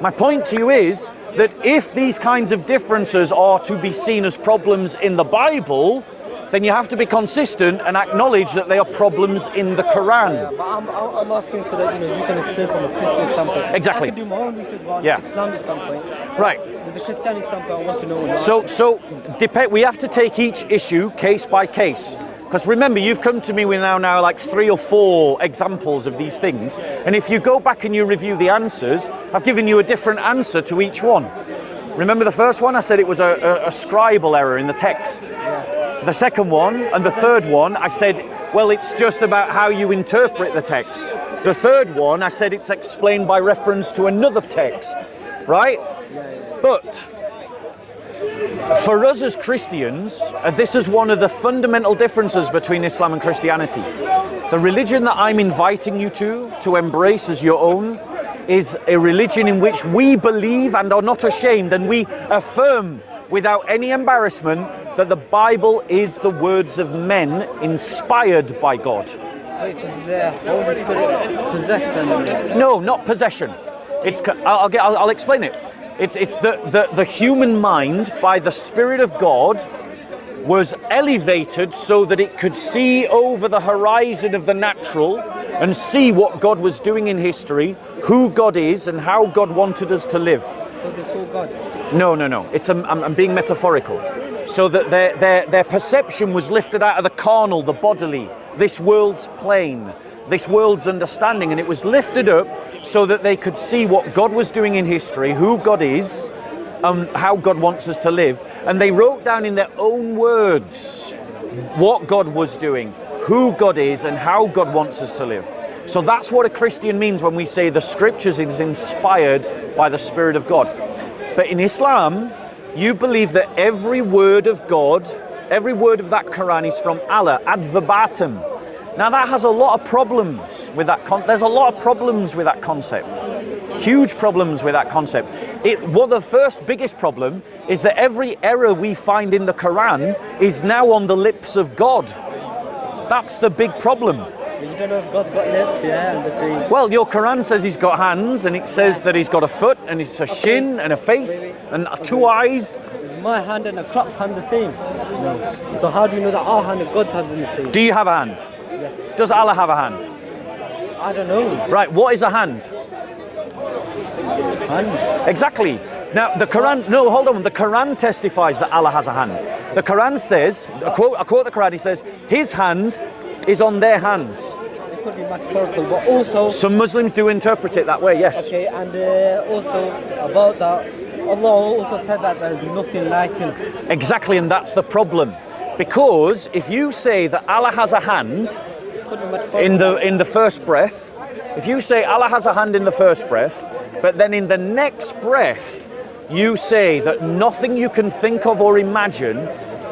My point to you is that if these kinds of differences are to be seen as problems in the Bible, then you have to be consistent and acknowledge that they are problems in the Quran. But I'm asking so that you can explain from a Christian standpoint. Exactly. I can do my own research on Yeah. the Islamic standpoint. Right. With the Christianity standpoint, I want to know. So we have to take each issue case by case. Because remember, you've come to me with now like 3 or 4 examples of these things. And if you go back and you review the answers, I've given you a different answer to each one. Remember the first one? I said it was a scribal error in the text. The second one and the third one, I said, well, it's just about how you interpret the text. The third one, I said it's explained by reference to another text, right? But for us as Christians, this is one of the fundamental differences between Islam and Christianity. The religion that I'm inviting you to embrace as your own, is a religion in which we believe and are not ashamed, and we affirm without any embarrassment that the Bible is the words of men inspired by God. Wait, so the Holy Spirit possessed them? No, not possession. I'll explain it. It's the human mind by the Spirit of God was elevated so that it could see over the horizon of the natural and see what God was doing in history, who God is, and how God wanted us to live. So they saw God? No. I'm being metaphorical. So that their perception was lifted out of the carnal, the bodily, this world's plane, this world's understanding, and it was lifted up so that they could see what God was doing in history, who God is, on how God wants us to live, and they wrote down in their own words what God was doing, who God is, and how God wants us to live. So that's what a Christian means when we say the scriptures is inspired by the Spirit of God. But in Islam, you believe that every word of God, every word of that Quran is from Allah, ad verbatim. Now that has a lot of problems with that. There's a lot of problems with that concept. Huge problems with that concept. The first biggest problem is that every error we find in the Quran is now on the lips of God. That's the big problem. You don't know if God's got lips, yeah, and the same. Well, your Quran says he's got hands, and it says that he's got a foot, and it's a shin, and a face, and two eyes. Is my hand and a crop's hand the same? No. So how do you know that our hand and God's hand is the same? Do you have a hand? Yes. Does Allah have a hand? I don't know. Right, what is a hand? Hand? Exactly. Now, the Quran, no, hold on, the Quran testifies that Allah has a hand. The Quran says, I quote the Quran, he says, his hand is on their hands. It could be metaphorical, but also... Some Muslims do interpret it that way, yes. Okay, and also about that, Allah also said that there's nothing like him. Exactly, and that's the problem. Because if you say that Allah has a hand It could be metaphorical. in the first breath, if you say Allah has a hand in the first breath, but then in the next breath you say that nothing you can think of or imagine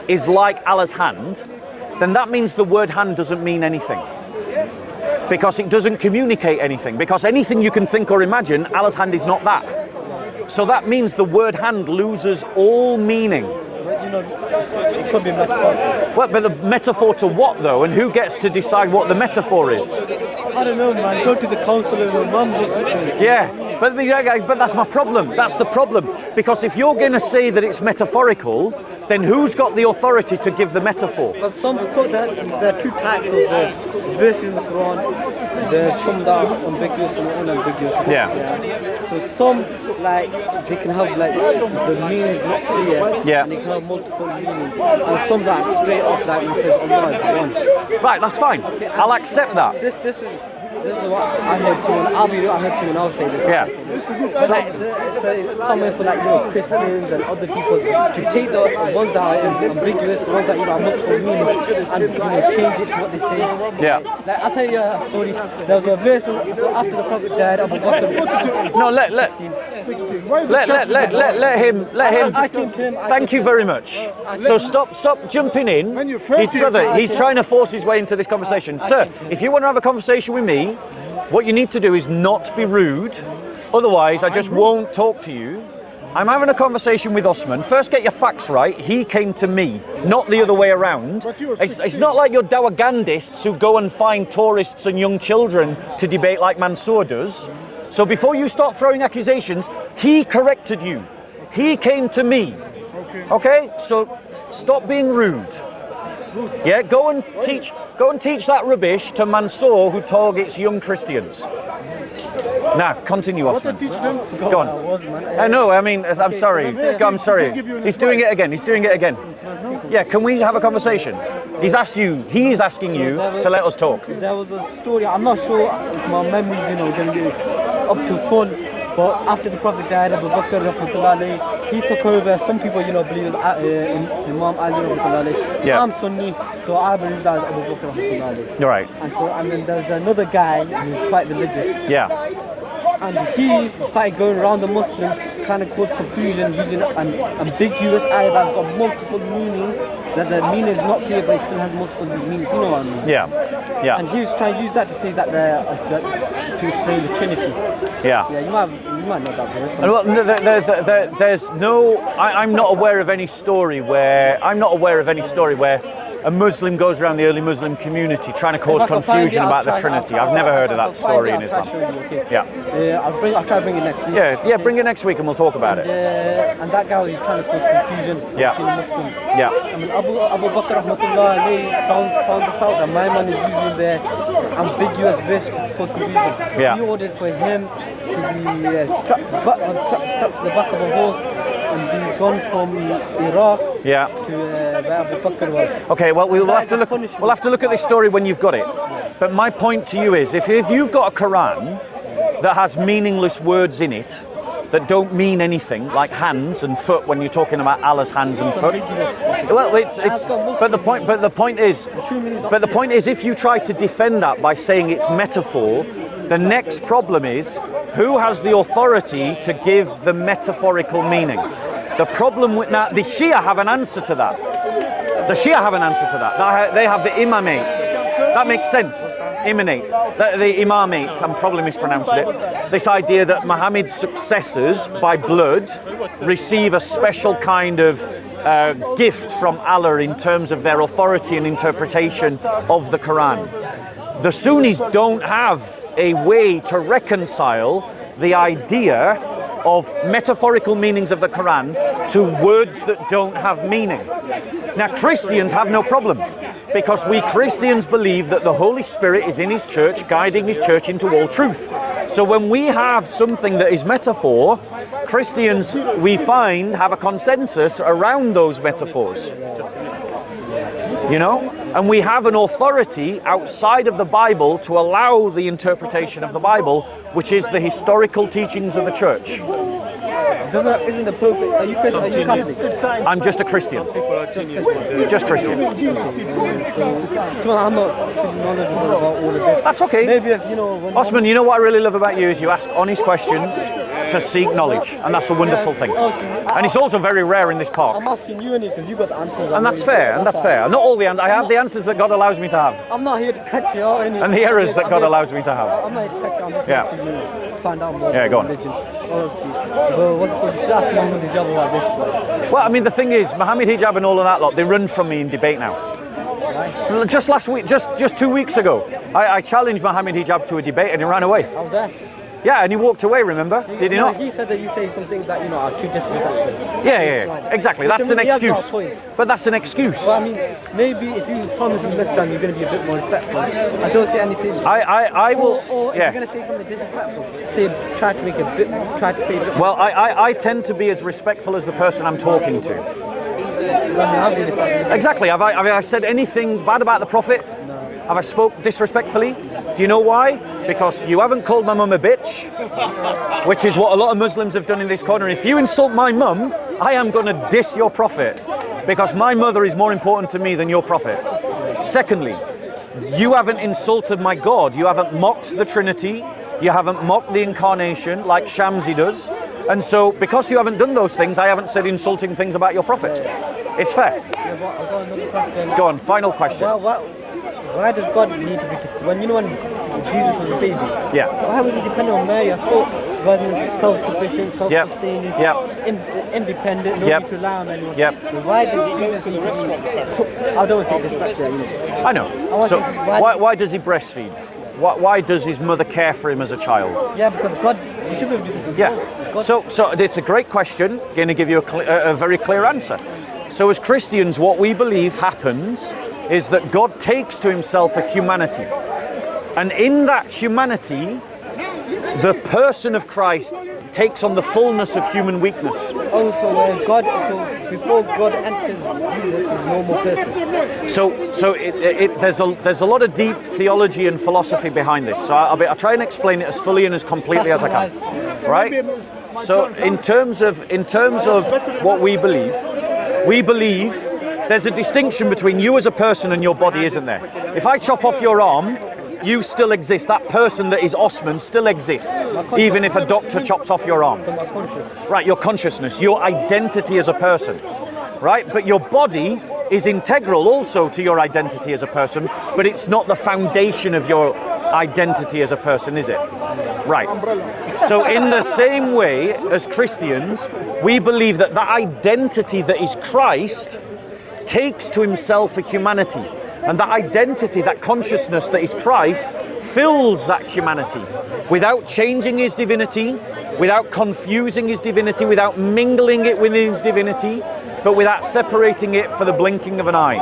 is like Allah's hand, then that means the word hand doesn't mean anything. Because it doesn't communicate anything. Because anything you can think or imagine, Allah's hand is not that. So that means the word hand loses all meaning. But, you know, it could be metaphorical. Well, but the metaphor to what though? And who gets to decide what the metaphor is? I don't know, man. Go to the council and the mums or something. Yeah, but that's my problem. That's the problem. Because if you're going to say that it's metaphorical, then who's got the authority to give the metaphor? But there are two types of verses in the Quran. There's some that are ambiguous and unambiguous. Yeah. So some, like, they can have, like, the meanings not clear. Yeah. And they can have multiple meanings. And some that are straight up, like, it says Allah is one. Right, that's fine. I'll accept that. This is what I heard someone else say this. Yeah. So it's common for, like, you know, Christians and other people to take the ones that are ambiguous, the ones that, you know, are multiple meanings, and, you know, change it to what they say. Yeah. Like, I'll tell you a story. There was a verse, so after the Prophet died, Abu Bakr. No, let him. I think him. Thank you very much. So stop jumping in. When you first His brother, hear- he's trying to force his way into this conversation. Sir, if you want to have a conversation with me, what you need to do is not be rude. Otherwise, I just won't talk to you. I'm having a conversation with Osman. First, get your facts right. He came to me, not the other way around. It's not like you're Dawagandists who go and find tourists and young children to debate like Mansour does. So before you start throwing accusations, he corrected you. He came to me. Okay? So stop being rude. Yeah, go and teach that rubbish to Mansour who targets young Christians. Now, continue, Osman. Go on. I know, I mean, I'm sorry. I'm sorry. He's doing it again. Yeah, can we have a conversation? He is asking you to let us talk. There was a story, I'm not sure if my memories, you know, going to be up to full, but after the Prophet died, Abu Bakr, rahmatullahi, he took over. Some people, you know, believe in Imam Ali, rahmatullahi. Yeah. I'm Sunni, so I believe that Abu Bakr, rahmatullahi. You're right. And then there's another guy who's quite religious. Yeah. And he started going around the Muslims trying to cause confusion using an ambiguous ayah that's got multiple meanings, that the meaning is not clear but it still has multiple meanings, you know what I mean? Yeah. And he was trying to use that to say that to explain the Trinity. Yeah. Yeah, you might know that verse. And well, there's no. I'm not aware of any story where a Muslim goes around the early Muslim community trying to cause confusion about the Trinity. I've never heard of that story in Islam. Yeah. I'll try to bring it next week. Yeah. Bring it next week and we'll talk about it. And that guy was trying to cause confusion between the Muslims. Yeah. I mean, Abu Bakr rahmatullah found this out that my man is using the ambiguous verse to cause confusion. Yeah. He ordered for him to be strapped to the back of a horse and be gone from Iraq to where Abu Bakr was. Okay, well we'll have to look at this story when you've got it. But my point to you is, if you've got a Quran that has meaningless words in it, that don't mean anything, like hands and foot, when you're talking about Allah's hands and foot. Well, it's but the point is, if you try to defend that by saying it's metaphor, the next problem is, who has the authority to give the metaphorical meaning? The problem with now, the Shia have an answer to that. They have the imamate. That makes sense. Emanate. The imamate, I'm probably mispronouncing it. This idea that Muhammad's successors, by blood, receive a special kind of gift from Allah in terms of their authority and interpretation of the Quran. The Sunnis don't have a way to reconcile the idea of metaphorical meanings of the Quran to words that don't have meaning. Now, Christians have no problem, because we Christians believe that the Holy Spirit is in His church, guiding His church into all truth. So when we have something that is metaphor, Christians, we find, have a consensus around those metaphors. You know? And we have an authority outside of the Bible to allow the interpretation of the Bible, which is the historical teachings of the church. Isn't the Pope, are you Christian, are you Catholic? I'm just a Christian. Just Christian. So I'm not knowledgeable about all of this. That's okay. Maybe if, you know... Osman, you know what I really love about you is you ask honest questions to seek knowledge, and that's a wonderful thing. And it's also very rare in this park. I'm asking you because you got the answers. And that's fair, and that's fair. Not all the answers. I have the answers that God allows me to have. I'm not here to catch you out. And the errors that God allows me to have. I'm not here to catch you. I'm just here to find out more go on. religion. Honestly. Well, what's it called? You should ask Muhammad Hijab about this. Well, I mean, the thing is, Muhammad Hijab and all of that lot, they run from me in debate now. Right. Just last week, just 2 weeks ago, I challenged Muhammad Hijab to a debate and he ran away. I was there. Yeah, and he walked away, remember? Did he not? He said that you say some things that, are too disrespectful. Yeah, exactly. That's an excuse. But that's an excuse. Well, I mean, maybe if you promise him next time you're going to be a bit more respectful. I don't say anything. I will. Or if you're going to say something disrespectful, try to say a bit. Well, I tend to be as respectful as the person I'm talking to. Exactly. Have I said anything bad about the Prophet? No. Have I spoke disrespectfully? Do you know why? Because you haven't called my mum a bitch, which is what a lot of Muslims have done in this corner. If you insult my mum, I am going to diss your Prophet, because my mother is more important to me than your Prophet. Secondly, you haven't insulted my God. You haven't mocked the Trinity. You haven't mocked the Incarnation like Shamsi does. And so, because you haven't done those things, I haven't said insulting things about your Prophet. It's fair. Yeah, but I've got another question. Go on, final question. Why does God need to be... When Jesus was a baby, why was he dependent on Mary? I spoke, God is self-sufficient, self-sustaining, independent, no need to rely on anyone. Why did Jesus need to be... I don't say disrespect. I know. So why does he breastfeed? Why does his mother care for him as a child? Yeah, because God... You should be able to do this himself. Yeah. So it's a great question. Going to give you a very clear answer. So as Christians, what we believe happens is that God takes to himself a humanity. And in that humanity, the person of Christ takes on the fullness of human weakness. Also, before God enters Jesus, he's a normal person. So there's a lot of deep theology and philosophy behind this. So I'll try and explain it as fully and as completely as I can. Right? So in terms of what we believe there's a distinction between you as a person and your body, isn't there? If I chop off your arm, you still exist. That person that is Osman still exists, even if a doctor chops off your arm. Right, your consciousness, your identity as a person. Right, but your body is integral also to your identity as a person, but it's not the foundation of your identity as a person, is it? Right. So in the same way as Christians, we believe that identity that is Christ takes to himself a humanity. And that identity, that consciousness that is Christ, fills that humanity without changing his divinity, without confusing his divinity, without mingling it with his divinity, but without separating it for the blinking of an eye.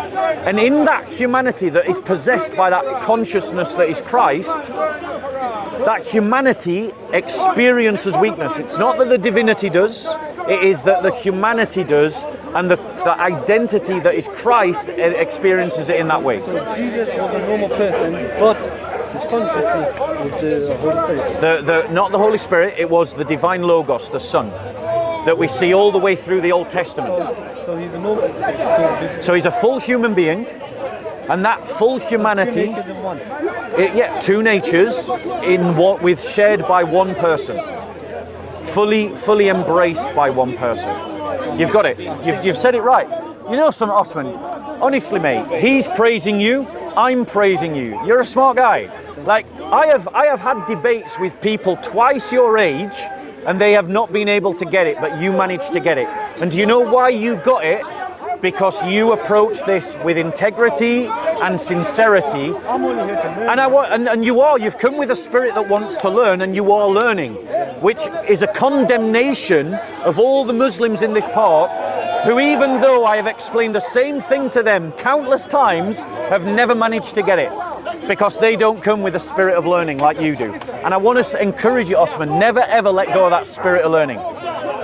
And in that humanity that is possessed by that consciousness that is Christ, that humanity experiences weakness. It's not that the divinity does, it is that the humanity does, and the identity that is Christ experiences it in that way. So Jesus was a normal person, but his consciousness was the Holy Spirit. Not the Holy Spirit, it was the divine Logos, the Son, that we see all the way through the Old Testament. So he's a normal. So he's a full human being, and that full humanity, Two natures in one. two natures in what with shared by one person, fully embraced by one person. You've got it. You've said it right. You know something, Osman? Honestly, mate, he's praising you. I'm praising you. You're a smart guy. Like I have had debates with people twice your age, and they have not been able to get it, but you managed to get it. And do you know why you got it? Because you approach this with integrity and sincerity. I'm only here to learn. And you've come with a spirit that wants to learn, and you are learning, which is a condemnation of all the Muslims in this part, who, even though I have explained the same thing to them countless times, have never managed to get it, because they don't come with a spirit of learning like you do. And I want to encourage you, Osman, never ever let go of that spirit of learning,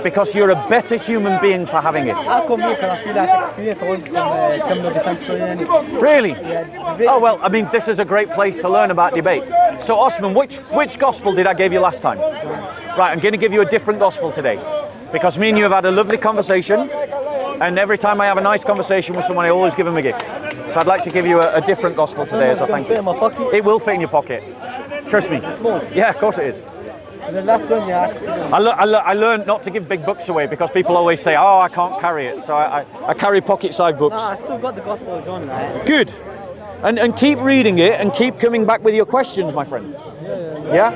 because you're a better human being for having it. I come here because I feel that's experience. I want to become criminal defense lawyer. Really? Yeah, Oh, well, I mean, this is a great place to learn about debate. So, Osman, which gospel did I give you last time? Right, I'm going to give you a different gospel today, because me and you have had a lovely conversation, and every time I have a nice conversation with someone, I always give them a gift. So I'd like to give you a different gospel today as a thank you. Fit in my pocket. It will fit in your pocket. Trust me. Small. Yeah, of course it is. And the last one, yeah. I learned not to give big books away, because people always say, oh, I can't carry it. So I carry pocket-sized books. Nah, I still got the Gospel of John, right? Good. And keep reading it and keep coming back with your questions, my friend. Yeah?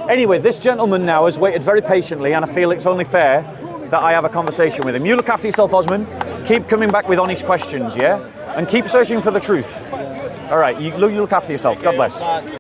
Anyway, this gentleman now has waited very patiently, and I feel it's only fair that I have a conversation with him. You look after yourself, Osman. Keep coming back with honest questions, yeah? And keep searching for the truth. All right, you look after yourself. God bless.